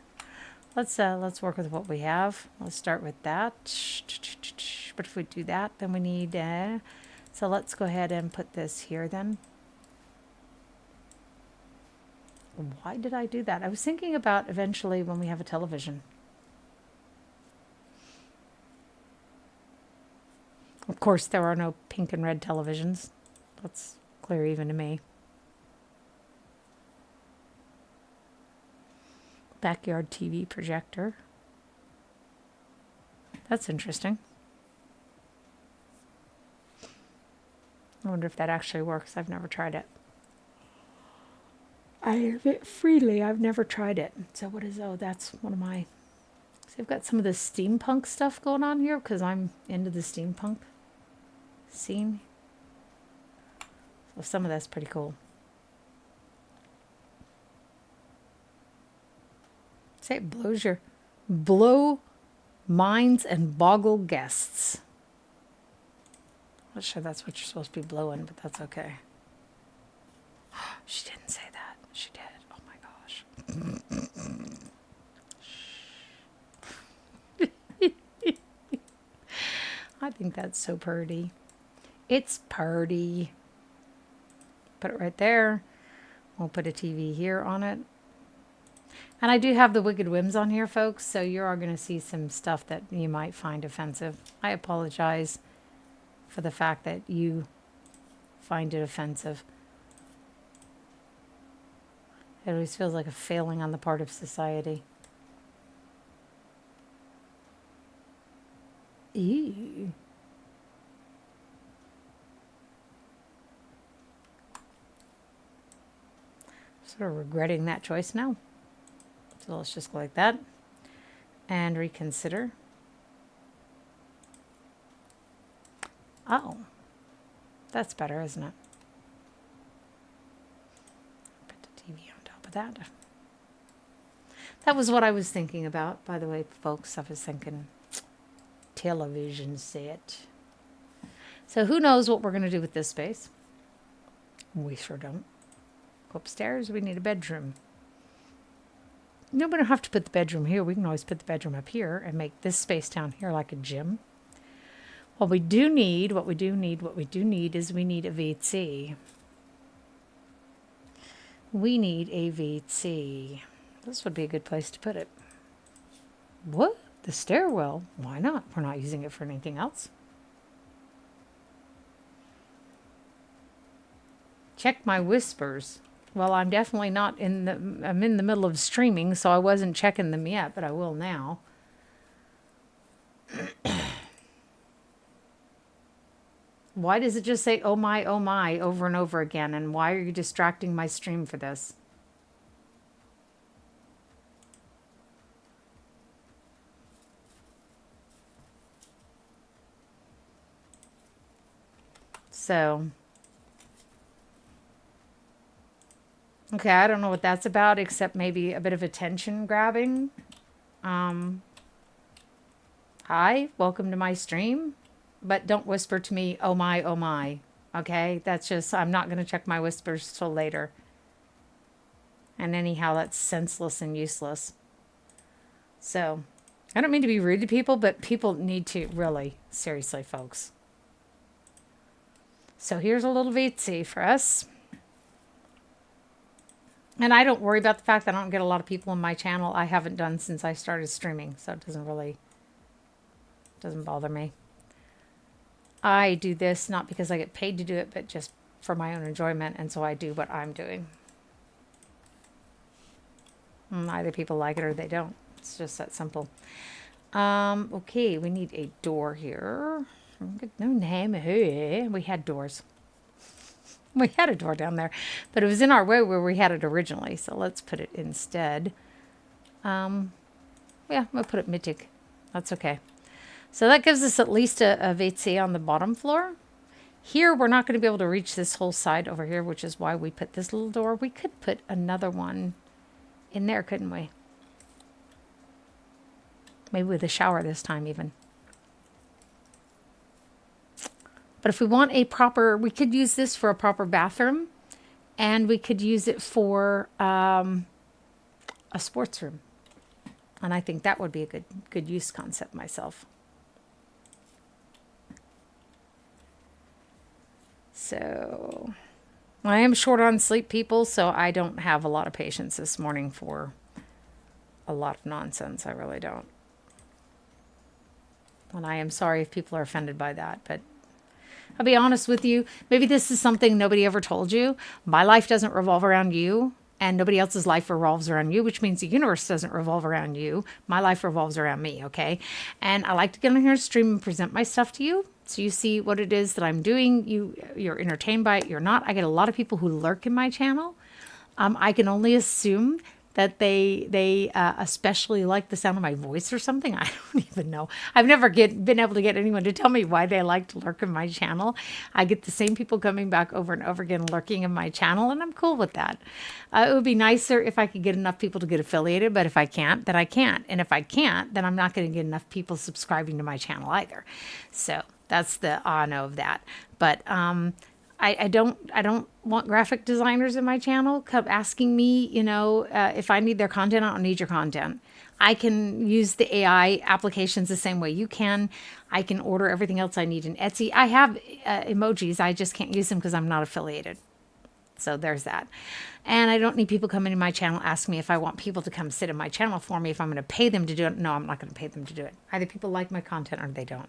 Let's work with what we have. Let's start with that. But if we do that, then we need. So let's go ahead and put this here then. Why did I do that? I was thinking about eventually when we have a television. Of course, there are no pink and red televisions. That's clear even to me. Backyard TV projector. That's interesting. I wonder if that actually works. I've never tried it. I have it freely. I've never tried it. So what is, that's one of my, see, I've got some of the steampunk stuff going on here because I'm into the steampunk scene. So some of that's pretty cool. Say it blow minds and boggle guests. I'm not sure that's what you're supposed to be blowing, but that's okay. She didn't say that. She did. Oh my gosh. I think that's so purty. It's purty. Put it right there. We'll put a TV here on it. And I do have the Wicked Whims on here, folks, so you are going to see some stuff that you might find offensive. I apologize for the fact that you find it offensive. It always feels like a failing on the part of society. Ew. Sort of regretting that choice now. So let's just go like that and reconsider. Oh, that's better, isn't it? Put the TV on top of that. That was what I was thinking about, by the way, folks. I was thinking television set. So who knows what we're going to do with this space? We sure don't. Go upstairs. We need a bedroom. No, we don't have to put the bedroom here. We can always put the bedroom up here and make this space down here like a gym. What we do need is we need a WC. We need a WC. This would be a good place to put it. What? The stairwell? Why not? We're not using it for anything else. Check my whispers. Well, I'm definitely not I'm in the middle of streaming, so I wasn't checking them yet, but I will now. Why does it just say, oh my, over and over again? And why are you distracting my stream for this? So, okay, I don't know what that's about, except maybe a bit of attention grabbing. Hi, welcome to my stream. But don't whisper to me, oh my. Okay, that's just, I'm not going to check my whispers till later. And anyhow, that's senseless and useless. So, I don't mean to be rude to people, but people need to really, seriously, folks. So here's a little WC for us. And I don't worry about the fact that I don't get a lot of people on my channel. I haven't done since I started streaming, so it doesn't bother me. I do this not because I get paid to do it, but just for my own enjoyment, and so I do what I'm doing. Either people like it or they don't. It's just that simple. Okay, we need a door here. No name here. We had doors. We had a door down there, but it was in our way where we had it originally. So let's put it instead. Yeah, we'll put it mittig. That's okay. So that gives us at least a WC on the bottom floor. Here, we're not going to be able to reach this whole side over here, which is why we put this little door. We could put another one in there, couldn't we? Maybe with a shower this time even. But if we want a proper, we could use this for a proper bathroom, and we could use it for a sports room. And I think that would be a good use concept myself. So I am short on sleep, people, so I don't have a lot of patience this morning for a lot of nonsense. I really don't. And I am sorry if people are offended by that, but I'll be honest with you. Maybe this is something nobody ever told you. My life doesn't revolve around you, and nobody else's life revolves around you, which means the universe doesn't revolve around you. My life revolves around me, okay? And I like to get on here and stream and present my stuff to you, so you see what it is that I'm doing. You're entertained by it. You're not. I get a lot of people who lurk in my channel. I can only assume that they especially like the sound of my voice or something. I don't even know. I've never been able to get anyone to tell me why they like to lurk in my channel. I get the same people coming back over and over again lurking in my channel, and I'm cool with that. It would be nicer if I could get enough people to get affiliated, but if I can't, then I can't. And if I can't, then I'm not going to get enough people subscribing to my channel either. So that's the no of that. But I don't want graphic designers in my channel come asking me, if I need their content. I don't need your content. I can use the AI applications the same way you can. I can order everything else I need in Etsy. I have emojis. I just can't use them because I'm not affiliated. So there's that. And I don't need people coming to my channel asking me if I want people to come sit in my channel for me, if I'm going to pay them to do it. No, I'm not going to pay them to do it. Either people like my content or they don't.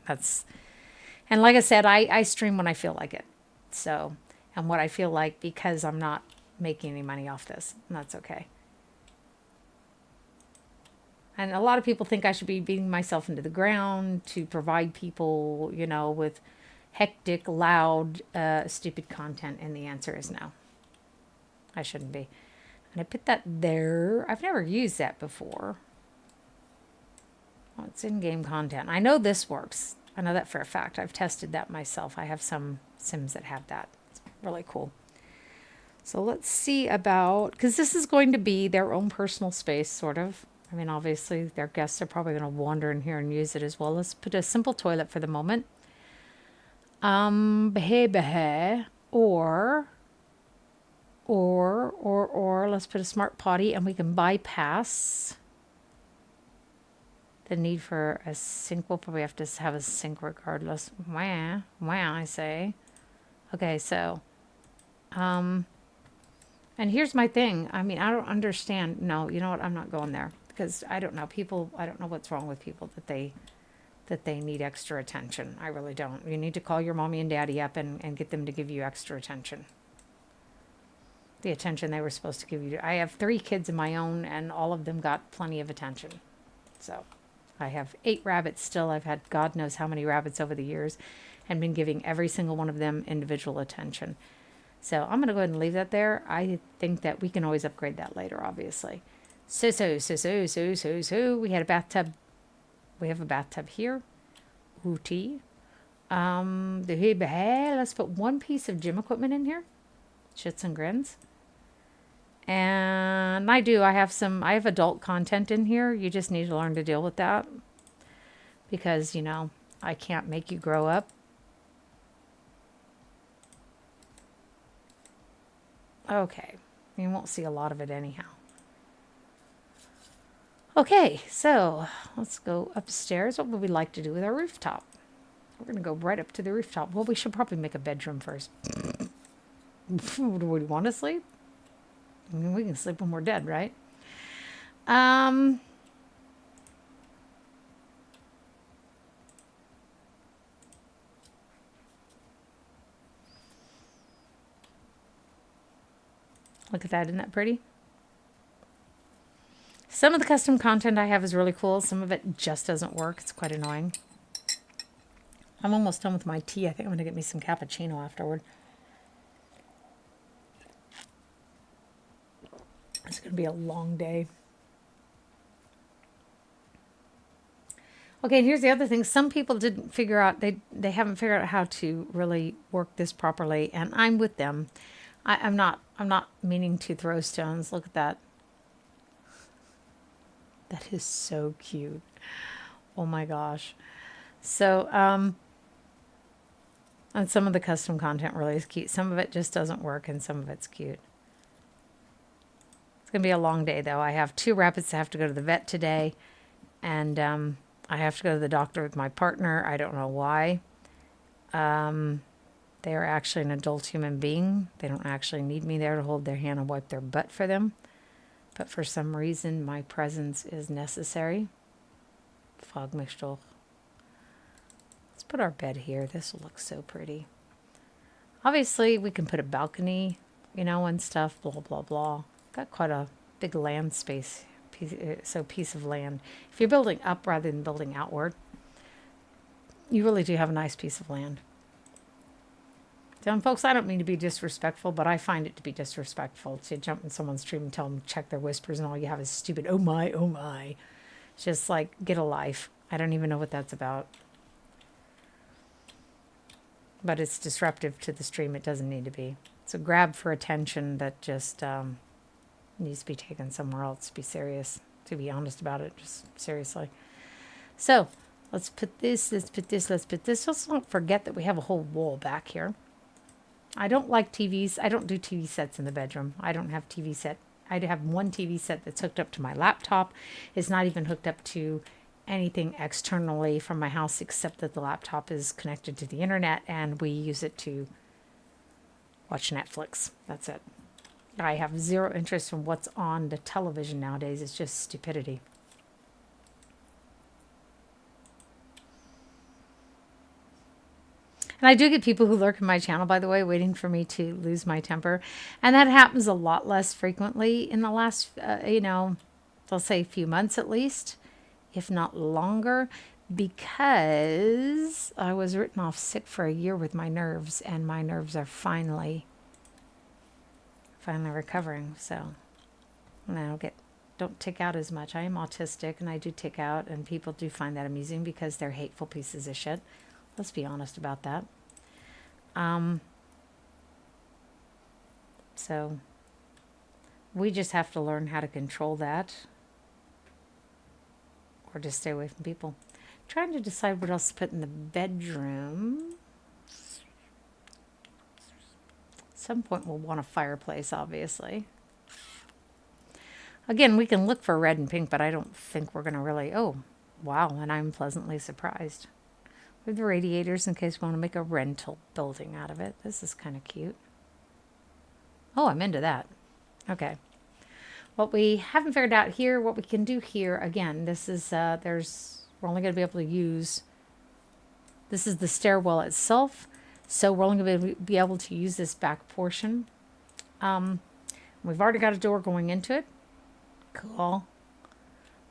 And like I said, I stream when I feel like it. So, and what I feel like, because I'm not making any money off this, and that's okay. And a lot of people think I should be beating myself into the ground to provide people, with hectic, loud, stupid content. And the answer is no. I shouldn't be. And I put that there. I've never used that before. Oh, it's in-game content. I know this works. I know that for a fact. I've tested that myself. I have some Sims that have that. It's really cool. So let's see about, because this is going to be their own personal space, sort of. I mean, obviously, their guests are probably going to wander in here and use it as well. Let's put a simple toilet for the moment. Behe, or let's put a smart potty, and we can bypass the need for a sink. We'll probably have to have a sink regardless. Wah, I say. Okay, so, and here's my thing. I mean, I don't understand. No, you know what? I'm not going there. Because I don't know I don't know what's wrong with people that they need extra attention. I really don't. You need to call your mommy and daddy up and get them to give you extra attention. The attention they were supposed to give you. I have 3 kids of my own, and all of them got plenty of attention. So I have 8 rabbits still. I've had God knows how many rabbits over the years and been giving every single one of them individual attention. So I'm going to go ahead and leave that there. I think that we can always upgrade that later, obviously. So, we had a bathtub. We have a bathtub here. Ooty. Let's put 1 piece of gym equipment in here. Shits and grins. And I have adult content in here. You just need to learn to deal with that. Because, I can't make you grow up. Okay. You won't see a lot of it anyhow. Okay, so let's go upstairs. What would we like to do with our rooftop? We're going to go right up to the rooftop. Well, we should probably make a bedroom first. Do we want to sleep? I mean, we can sleep when we're dead, right? Look at that. Isn't that pretty? Some of the custom content I have is really cool. Some of it just doesn't work. It's quite annoying. I'm almost done with my tea. I think I'm going to get me some cappuccino afterward. It's going to be a long day. Okay, and here's the other thing. Some people didn't figure out, they haven't figured out how to really work this properly, and I'm with them. I'm not meaning to throw stones. Look at that. That is so cute. Oh my gosh. So, and some of the custom content really is cute. Some of it just doesn't work, and some of it's cute. It's going to be a long day, though. I have 2 rabbits that have to go to the vet today, and I have to go to the doctor with my partner. I don't know why. They are actually an adult human being. They don't actually need me there to hold their hand and wipe their butt for them. But for some reason, my presence is necessary. Fogmischtel. Let's put our bed here. This will look so pretty. Obviously, we can put a balcony, and stuff, blah, blah, blah. Got quite a big land space, piece of land. If you're building up rather than building outward, you really do have a nice piece of land. So, folks, I don't mean to be disrespectful, but I find it to be disrespectful to jump in someone's stream and tell them to check their whispers, and all you have is stupid, oh my, oh my. It's just like, get a life. I don't even know what that's about. But it's disruptive to the stream. It doesn't need to be. It's a grab for attention that just needs to be taken somewhere else. Be serious. To be honest about it, just seriously. So, let's put this, let's put this, let's put this. Let's not forget that we have a whole wall back here. I don't like TVs. I don't do TV sets in the bedroom. I don't have TV set. I have 1 TV set that's hooked up to my laptop. It's not even hooked up to anything externally from my house, except that the laptop is connected to the internet and we use it to watch Netflix. That's it. I have 0 interest in what's on the television nowadays. It's just stupidity. And I do get people who lurk in my channel, by the way, waiting for me to lose my temper. And that happens a lot less frequently in the last, I'll say a few months at least, if not longer, because I was written off sick for a year with my nerves, and my nerves are finally recovering. So I don't tick out as much. I am autistic and I do tick out, and people do find that amusing because they're hateful pieces of shit. Let's be honest about that. So we just have to learn how to control that, or just stay away from people. Trying to decide what else to put in the bedroom. At some point we'll want a fireplace, obviously. Again, we can look for red and pink, but I don't think we're going to really... Oh, wow, and I'm pleasantly surprised. We have the radiators in case we want to make a rental building out of it. This is kind of cute. Oh, I'm into that. Okay. What we haven't figured out here, what we can do here, again, this is, we're only going to be able to use, this is the stairwell itself, so we're only going to be able to use this back portion. We've already got a door going into it. Cool.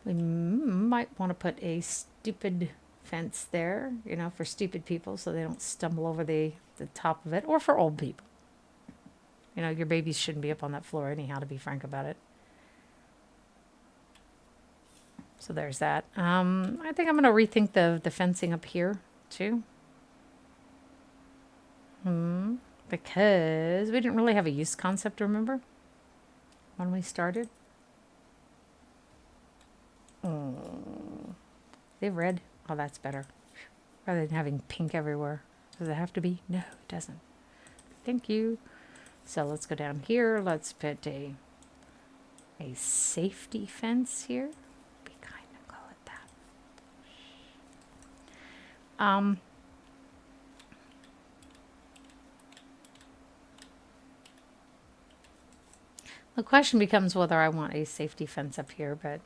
We might want to put a stupid fence there, for stupid people so they don't stumble over the top of it, or for old people. Your babies shouldn't be up on that floor anyhow, to be frank about it. So there's that. I think I'm going to rethink the fencing up here too. Because we didn't really have a use concept, remember? When we started. They have red. Oh, that's better. Rather than having pink everywhere. Does it have to be? No, it doesn't. Thank you. So let's go down here. Let's put a safety fence here. Be kind of call it that. The question becomes whether I want a safety fence up here, but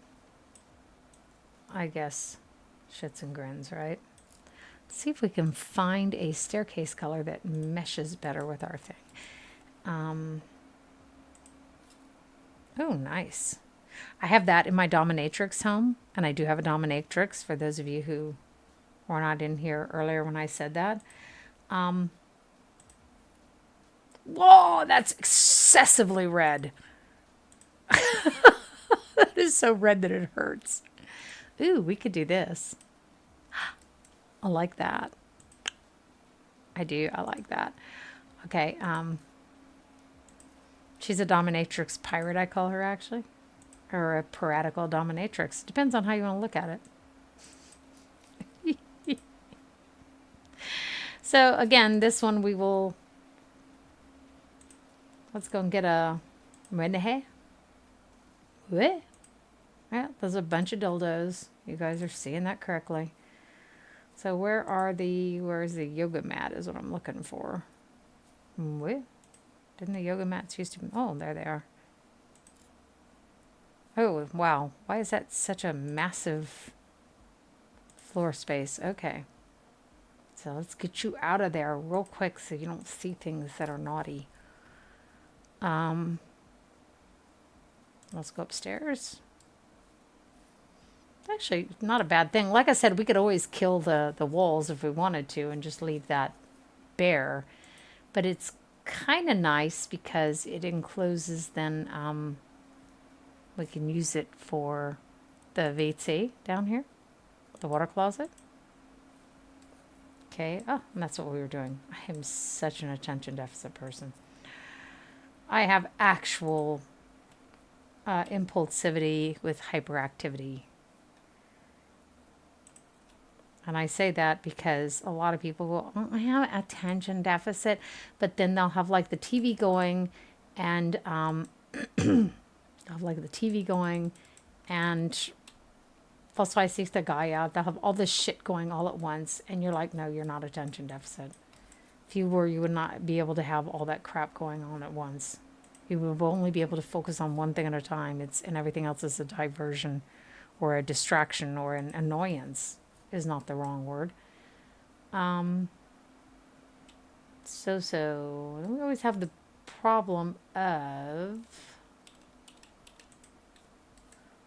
I guess shits and grins, right? Let's see if we can find a staircase color that meshes better with our thing. Oh, nice. I have that in my dominatrix home, and I do have a dominatrix for those of you who were not in here earlier when I said that. Whoa, that's excessively red. That is so red that it hurts. Ooh, we could do this. I like that. I do. I like that. Okay. She's a dominatrix pirate, I call her, actually. Or a piratical dominatrix. Depends on how you want to look at it. So, again, this one we will... Let's go and get a... What? Yeah, there's a bunch of dildos. You guys are seeing that correctly. So where's the yoga mat is what I'm looking for. What? Didn't the yoga mats used to be? Oh, there they are. Oh, wow. Why is that such a massive floor space? Okay. So let's get you out of there real quick so you don't see things that are naughty. Let's go upstairs. Actually, not a bad thing. Like I said, we could always kill the walls if we wanted to and just leave that bare. But it's kind of nice because it encloses then, we can use it for the WC down here, the water closet. Okay, oh, and that's what we were doing. I am such an attention deficit person. I have actual impulsivity with hyperactivity. And I say that because a lot of people go, oh, I have attention deficit, but then they'll have like the TV going and they'll have like the TV going and plus I see the guy out, they'll have all this shit going all at once and you're like, no, you're not attention deficit. If you were, you would not be able to have all that crap going on at once. You would only be able to focus on one thing at a time. And everything else is a diversion or a distraction or an annoyance. Is not the wrong word. So. We always have the problem of,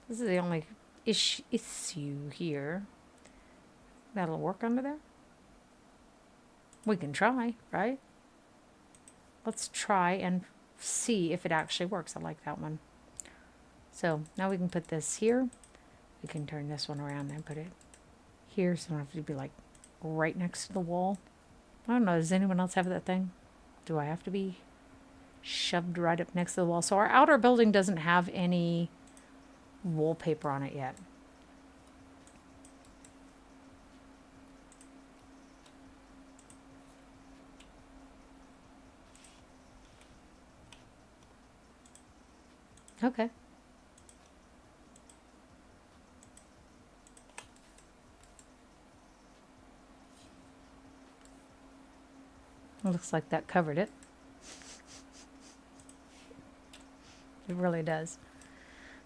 this is the only issue here. That'll work under there? We can try, right? Let's try and see if it actually works. I like that one. So now we can put this here. We can turn this one around and put it here, so I don't have to be like right next to the wall. I don't know, does anyone else have that thing? Do I have to be shoved right up next to the wall? So our outer building doesn't have any wallpaper on it yet. Okay. It looks like that covered it. It really does.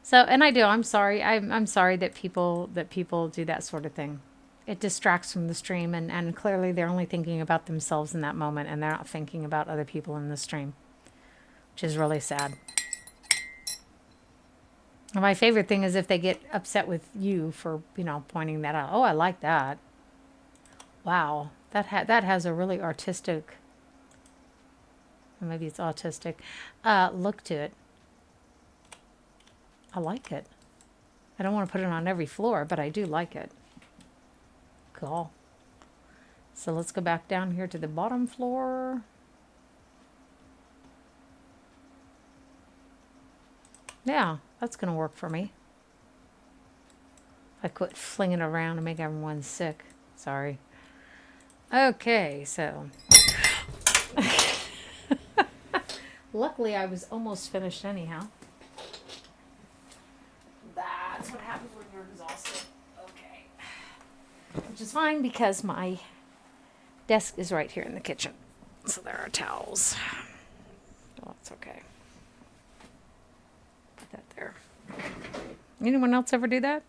So, and I'm sorry. I'm sorry that people do that sort of thing. It distracts from the stream, and clearly they're only thinking about themselves in that moment, and they're not thinking about other people in the stream, which is really sad. And my favorite thing is if they get upset with you for, pointing that out. Oh, I like that. Wow, that has a really artistic, maybe it's autistic, look to it. I like it. I don't want to put it on every floor, but I do like it. Cool. So let's go back down here to the bottom floor. Yeah, that's going to work for me. I quit flinging it around and make everyone sick. Sorry. Okay, so. Luckily, I was almost finished anyhow. That's what happens when you're exhausted. Okay. Which is fine because my desk is right here in the kitchen. So there are towels. Oh, that's okay. Put that there. Anyone else ever do that?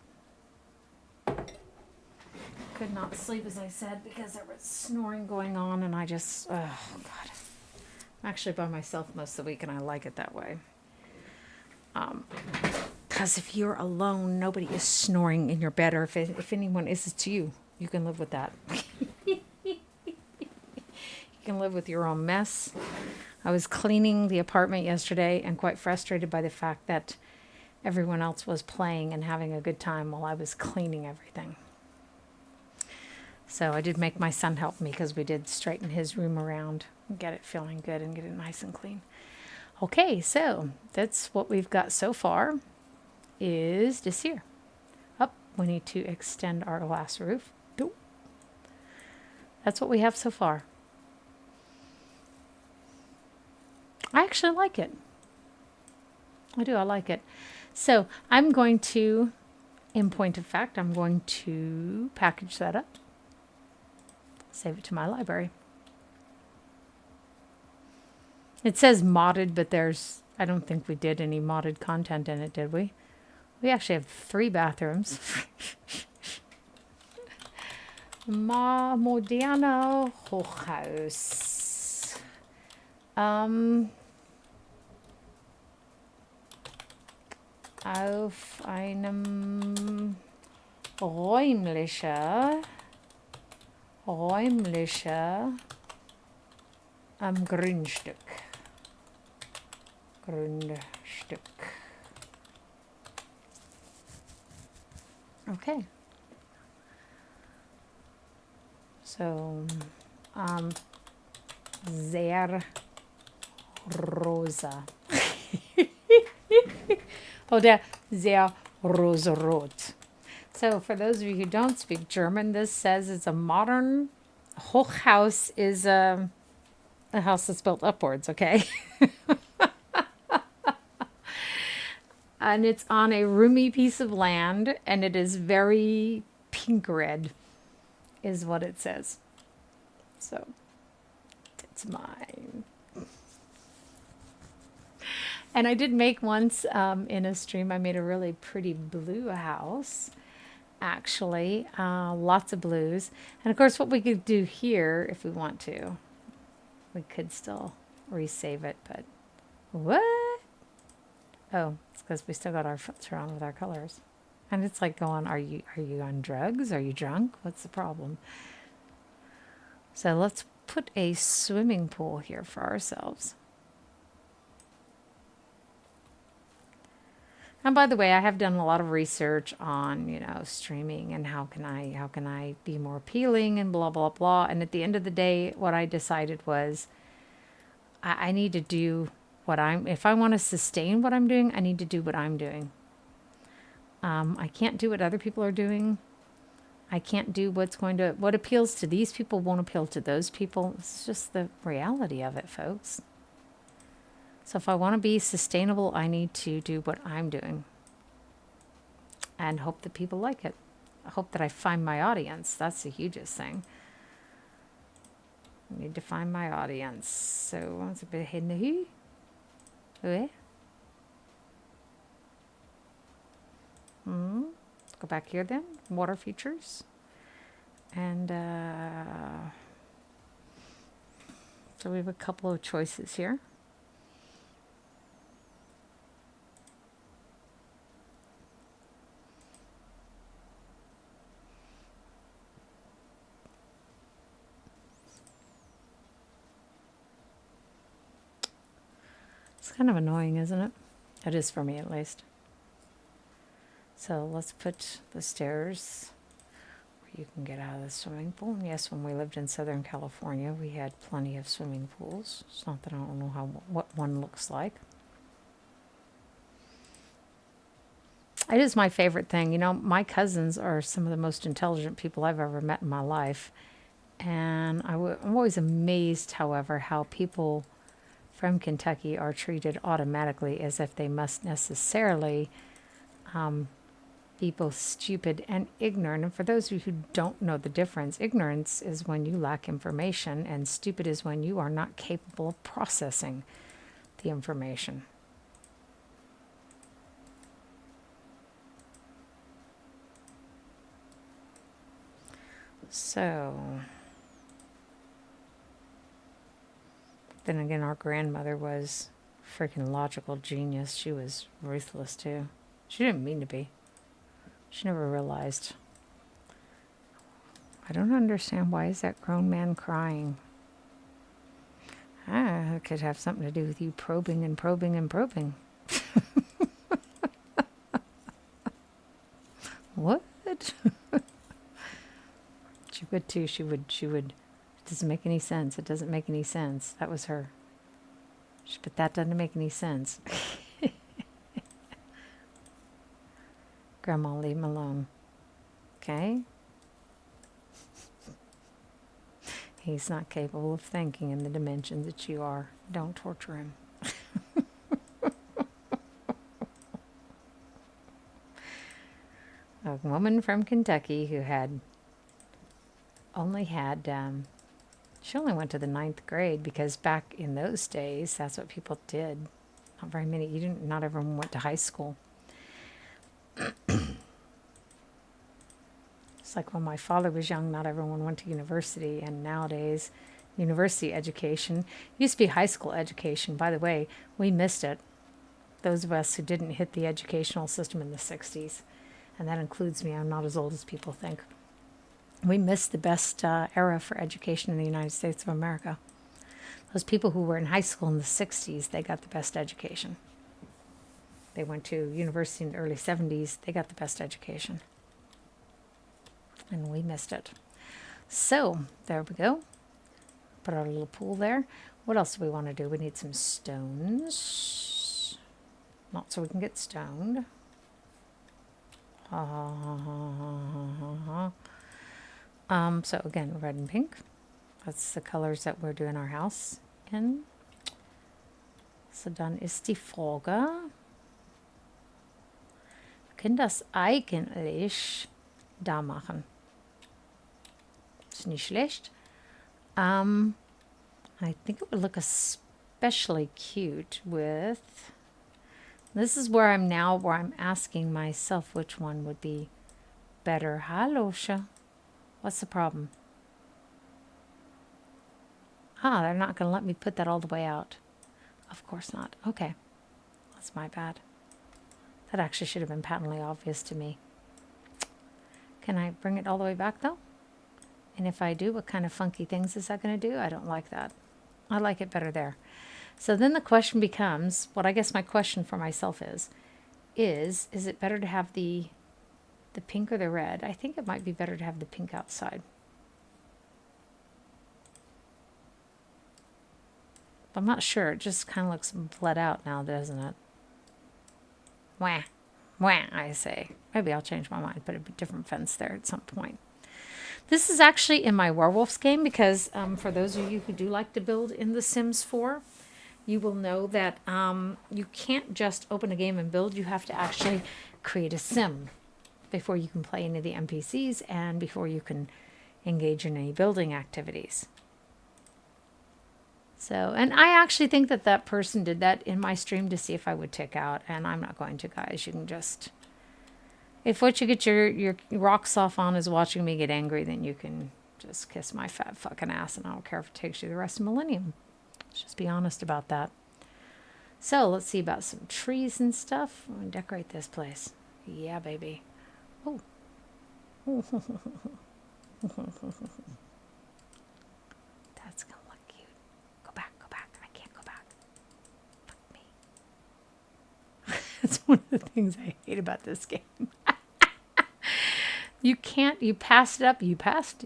Could not sleep, as I said, because there was snoring going on, and I just, oh, God. I'm actually by myself most of the week, and I like it that way. Because if you're alone, nobody is snoring in your bed, or if anyone is, it's you. You can live with that. You can live with your own mess. I was cleaning the apartment yesterday and quite frustrated by the fact that everyone else was playing and having a good time while I was cleaning everything. So I did make my son help me because we did straighten his room around and get it feeling good and get it nice and clean. Okay, so that's what we've got so far is this here. Up, we need to extend our glass roof. That's what we have so far. I actually like it. I do, I like it. So I'm going to, in point of fact, I'm going to package that up. Save it to my library. It says modded, but I don't think we did any modded content in it, did we? We actually have 3 bathrooms. Moderner Hochhaus. Auf einem räumlicher Grundstück. Okay. So, sehr rosa. Oder sehr rosarot. So for those of you who don't speak German, this says it's a modern Hochhaus is a house that's built upwards, okay? And it's on a roomy piece of land, and it is very pink red, is what it says. So it's mine. And I did make once in a stream, I made a really pretty blue house, actually. Lots of blues. And of course, what we could do here, if we want to, We could still resave it, but what? Oh, it's because we still got our filter on with our colors. And it's like going, are you on drugs? Are you drunk? What's the problem? So let's put a swimming pool here for ourselves. And by the way, I have done a lot of research on, streaming and how can I be more appealing and blah blah blah. And at the end of the day, what I decided was I need to do if I want to sustain what I'm doing, I need to do what I'm doing. I can't do what other people are doing. I can't do what appeals to these people won't appeal to those people. It's just the reality of it, folks. So if I want to be sustainable, I need to do what I'm doing and hope that people like it. I hope that I find my audience. That's the hugest thing. I need to find my audience. So it's a bit hidden. Let's go back here then. Water features. And so we have a couple of choices here. It's kind of annoying, isn't it? It is for me, at least. So let's put the stairs where you can get out of the swimming pool. And yes, when we lived in Southern California, we had plenty of swimming pools. It's not that I don't know what one looks like. It is my favorite thing. My cousins are some of the most intelligent people I've ever met in my life. And I'm always amazed, however, how people from Kentucky are treated automatically as if they must necessarily be both stupid and ignorant. And for those of you who don't know the difference, ignorance is when you lack information, and stupid is when you are not capable of processing the information. So then again, our grandmother was freaking logical genius. She was ruthless too. She didn't mean to be. She never realized. I don't understand, why is that grown man crying? It could have something to do with you probing and probing and probing. What? She would too. She would. It doesn't make any sense. It doesn't make any sense. That was her. But that doesn't make any sense. Grandma, leave him alone. Okay? He's not capable of thinking in the dimensions that you are. Don't torture him. A woman from Kentucky who she only went to the 9th grade, because back in those days, that's what people did. Not very many, not everyone went to high school. It's like when my father was young, not everyone went to university, and nowadays, university education used to be high school education. By the way, we missed it. Those of us who didn't hit the educational system in the 60s, and that includes me, I'm not as old as people think. We missed the best era for education in the United States of America. Those people who were in high school in the 60s, they got the best education. They went to university in the early 70s, they got the best education. And we missed it. So, there we go. Put our little pool there. What else do we want to do? We need some stones. Not so we can get stoned. So again, red and pink. That's the colors that we're doing our house in. So dann ist die Frage, wir können das eigentlich da machen. Ist nicht schlecht. I think it would look especially cute with, this is where I'm asking myself which one would be better. Hallo, Sha. What's the problem? Ah, they're not going to let me put that all the way out. Of course not. Okay. That's my bad. That actually should have been patently obvious to me. Can I bring it all the way back though? And if I do, what kind of funky things is that going to do? I don't like that. I like it better there. So then the question becomes, what I guess my question for myself is it better to have the pink or the red? I think it might be better to have the pink outside. I'm not sure. It just kind of looks bled out now, doesn't it? Wah. Wah, I say. Maybe I'll change my mind, put a different fence there at some point. This is actually in my werewolves game because for those of you who do like to build in The Sims 4, you will know that you can't just open a game and build. You have to actually create a sim before you can play any of the NPCs and before you can engage in any building activities. So, and I actually think that that person did that in my stream to see if I would tick out, and I'm not going to, guys. You can just, if what you get your rocks off on is watching me get angry, then you can just kiss my fat fucking ass, and I don't care if it takes you the rest of the millennium. Let's just be honest about that. So, let's see about some trees and stuff. I'm going to decorate this place. Yeah, baby. Oh. That's going to look cute. Go back. I can't go back. Fuck me. That's one of the things I hate about this game. You can't, you passed it up, you passed.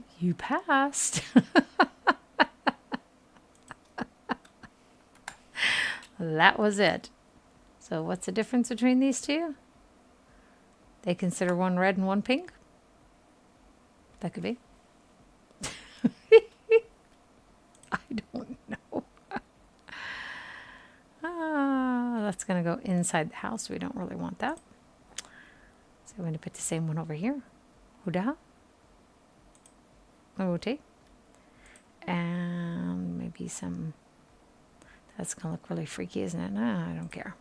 That was it. So what's the difference between these two? They consider one red and one pink? That could be. I don't know. That's going to go inside the house. We don't really want that. So we're going to put the same one over here. Huda. Rotate. And maybe some... That's going to look really freaky, isn't it? No, I don't care.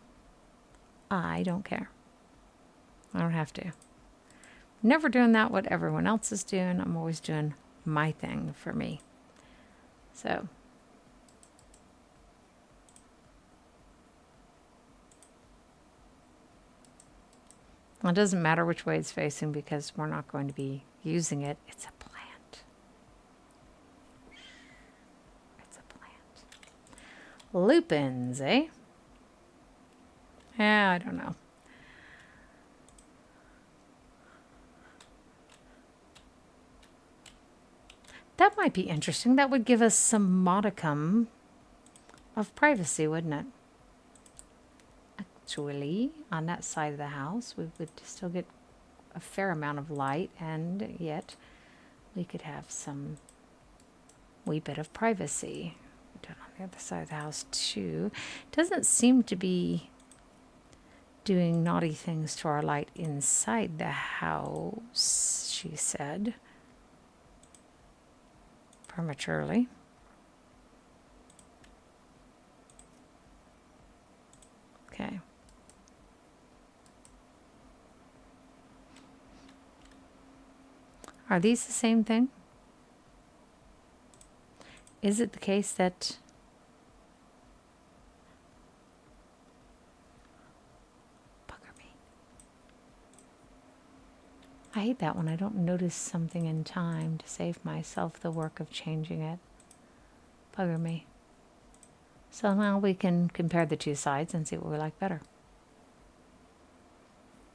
I don't care. I don't have to. Never doing that what everyone else is doing. I'm always doing my thing for me. So... Well, it doesn't matter which way it's facing because we're not going to be using it. It's a plant. It's a plant. Lupins, eh? Yeah, I don't know. That might be interesting. That would give us some modicum of privacy, wouldn't it? Actually, on that side of the house, we would still get a fair amount of light, and yet we could have some wee bit of privacy. Down on the other side of the house too. Doesn't seem to be doing naughty things to our light inside the house, she said. Prematurely. Okay. Are these the same thing? Is it the case that bugger me? I hate that when I don't notice something in time to save myself the work of changing it. Bugger me. So now we can compare the two sides and see what we like better.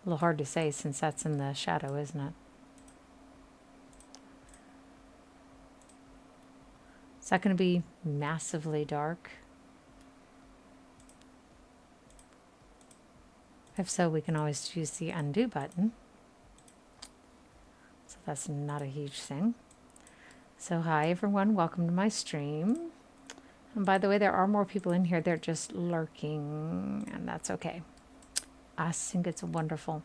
A little hard to say since that's in the shadow, isn't it? Is that going to be massively dark? If so, we can always use the undo button. So that's not a huge thing. So hi everyone, welcome to my stream. And by the way, there are more people in here. They're just lurking, and that's okay. I think it's wonderful.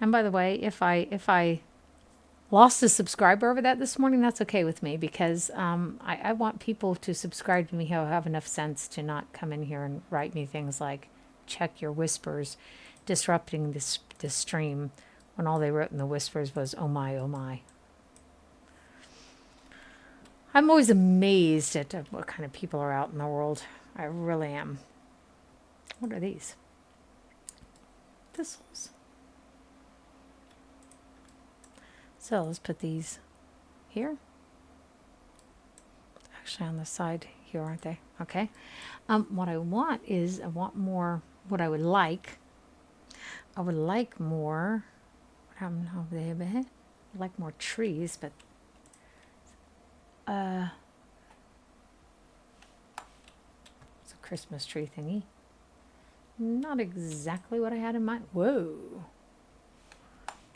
And by the way, if I lost a subscriber over that this morning. That's okay with me because I want people to subscribe to me who have enough sense to not come in here and write me things like, check your whispers, disrupting this stream, when all they wrote in the whispers was, oh my, oh my. I'm always amazed at what kind of people are out in the world. I really am. What are these? Thistles. So let's put these here. Actually on the side here, aren't they? Okay. What I want is, I want more, what I would like more, what happened over there? I like more trees, but it's a Christmas tree thingy. Not exactly what I had in mind. Whoa.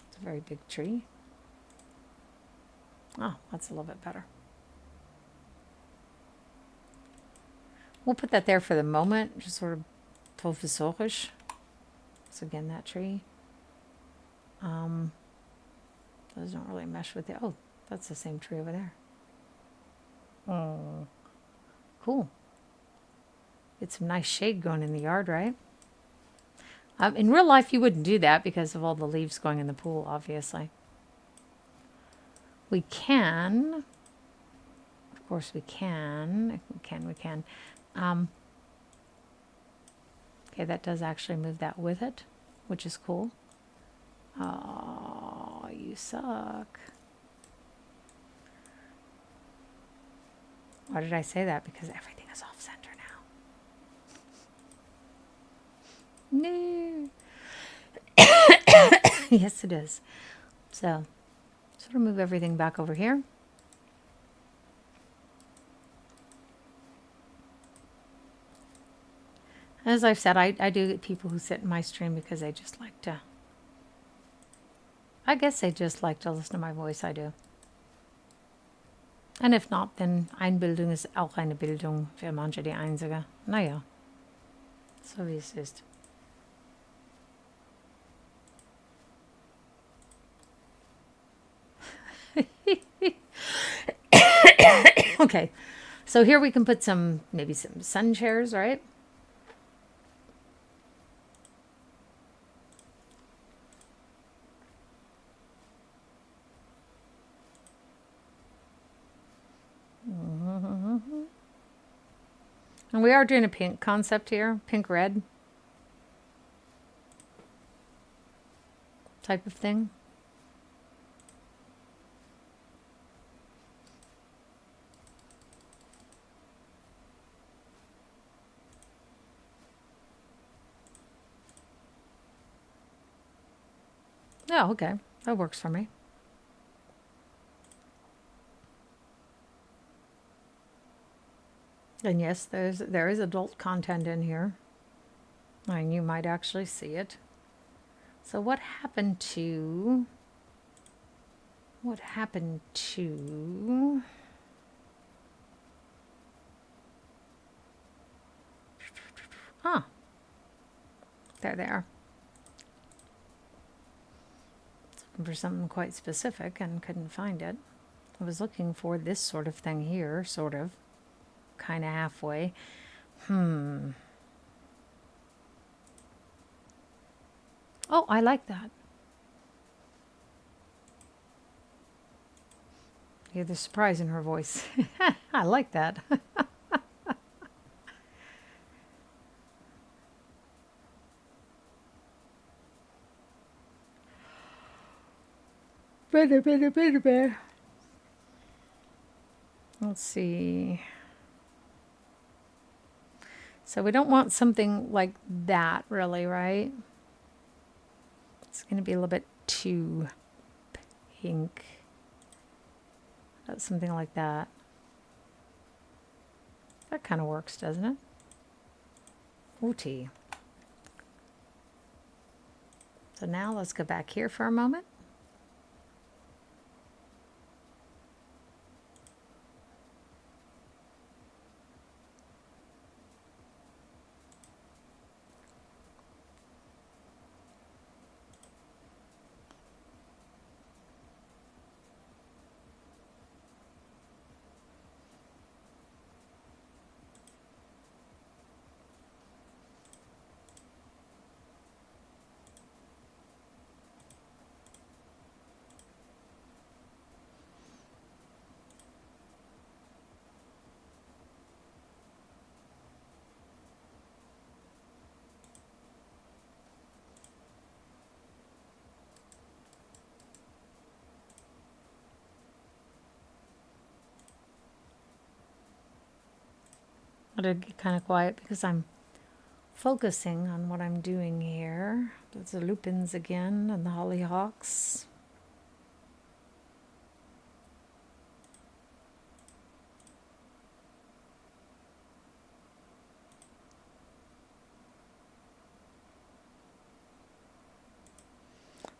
It's a very big tree. Oh, that's a little bit better. We'll put that there for the moment, just sort of provisorisch. So again, that tree. Those don't really mesh with the, oh, that's the same tree over there. Oh, cool. Get some nice shade going in the yard, right? In real life, you wouldn't do that because of all the leaves going in the pool, obviously. We can, of course we can. We can. Okay, that does actually move that with it, which is cool. Oh, you suck. Why did I say that? Because everything is off center now. No. Yes, it is. So, sort of move everything back over here. As I've said, I do get people who sit in my stream because they just like to, I guess they just like to listen to my voice. I do. Und if not, then Einbildung ist auch eine Bildung für manche die einzige. Naja, so wie es ist. Okay, so here we can put some, maybe some sun chairs, right? And we are doing a pink concept here, pink-red type of thing. Oh, okay. That works for me. And yes, there is adult content in here. And you might actually see it. So what happened to... Huh. There they are. Looking for something quite specific and couldn't find it. I was looking for this sort of thing here, sort of. Kind of halfway. Oh, I like that. You hear the surprise in her voice. I like that. Let's see. So we don't want something like that, really, right? It's going to be a little bit too pink. Something like that. That kind of works, doesn't it? Ooty. So now let's go back here for a moment. I did get kind of quiet because I'm focusing on what I'm doing here. There's the lupins again and the hollyhocks.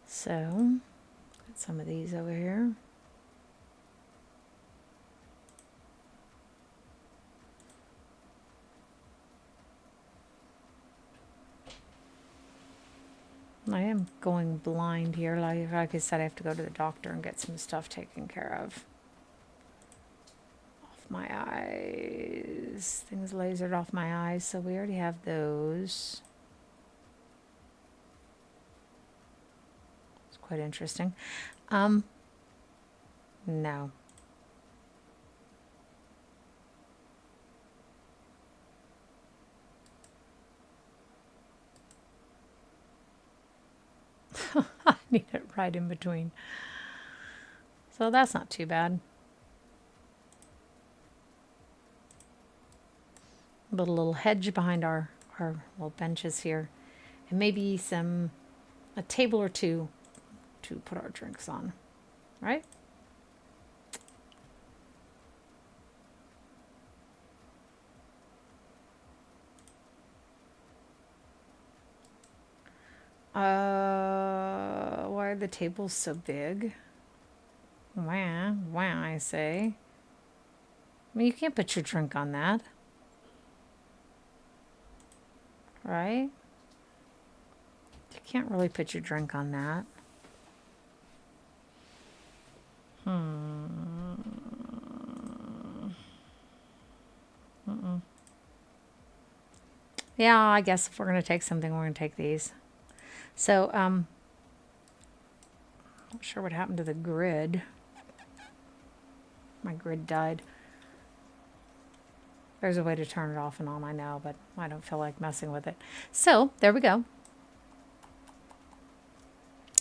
So, got some of these over here. I am going blind here. Like I said, I have to go to the doctor and get some stuff taken care of. Off my eyes. Things lasered off my eyes, so we already have those. It's quite interesting. No. I need it right in between. So that's not too bad. Put a little hedge behind our little benches here. And maybe a table or two to put our drinks on. Right? Why are the tables so big? Wow, I say. I mean, you can't put your drink on that. Right? You can't really put your drink on that. Yeah, I guess if we're going to take something, we're going to take these. So, not sure what happened to the grid. My grid died. There's a way to turn it off and on, I know, but I don't feel like messing with it. So, there we go.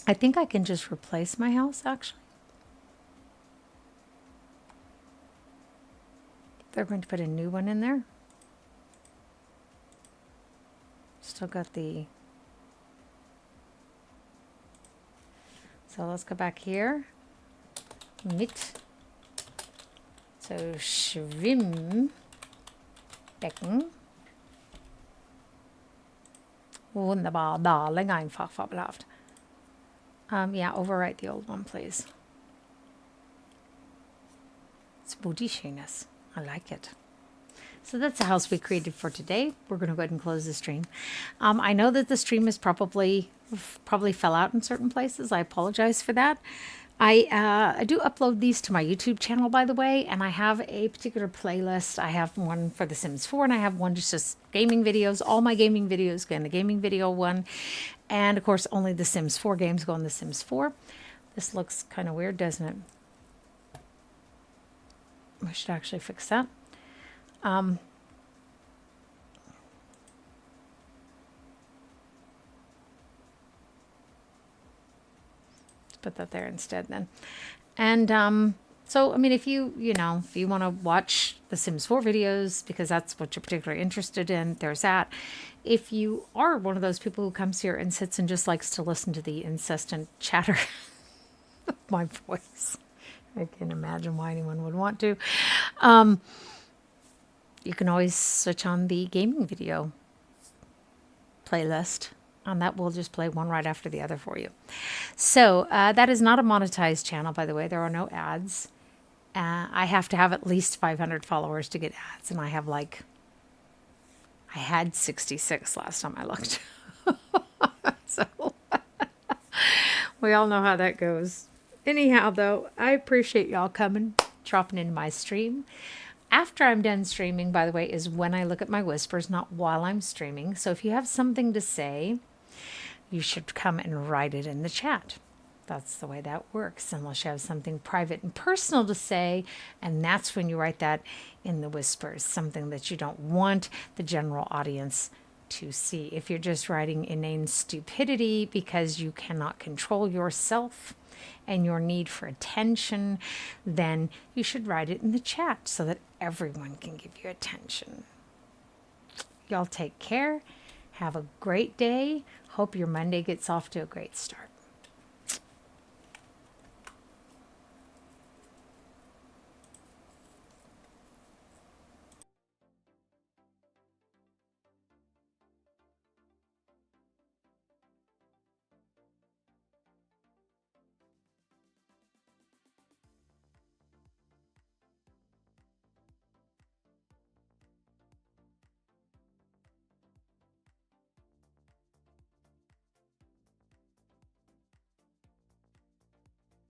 I think I can just replace my house, actually. They're going to put a new one in there. Still got the... So let's go back here. Mit. So Schwimmbecken. Wunderbar, darling, einfach fabelhaft. Yeah, overwrite the old one, please. It's booty-shiness. I like it. So that's the house we created for today. We're going to go ahead and close the stream. I know that the stream is probably fell out in certain places. I apologize for that. I do upload these to my YouTube channel, by the way, and I have a particular playlist. I have one for The Sims 4, and I have one just gaming videos. All my gaming videos go in the gaming video one. And, of course, only The Sims 4 games go in The Sims 4. This looks kind of weird, doesn't it? I should actually fix that. Let's put that there instead then. And so, I mean, if you want to watch the Sims 4 videos because that's what you're particularly interested in, there's that. If you are one of those people who comes here and sits and just likes to listen to the incessant chatter of my voice, I can't imagine why anyone would want to. You can always switch on the gaming video playlist, and that will just play one right after the other for you. So that is not a monetized channel, by the way. There are no ads. I have to have at least 500 followers to get ads, and I had 66 last time I looked. So we all know how that goes. Anyhow, though, I appreciate y'all coming, dropping into my stream. After I'm done streaming, by the way, is when I look at my whispers, not while I'm streaming. So if you have something to say, you should come and write it in the chat. That's the way that works, unless you have something private and personal to say, and that's when you write that in the whispers, something that you don't want the general audience to see. If you're just writing inane stupidity because you cannot control yourself and your need for attention, then you should write it in the chat so that everyone can give you attention. Y'all take care. Have a great day. Hope your Monday gets off to a great start.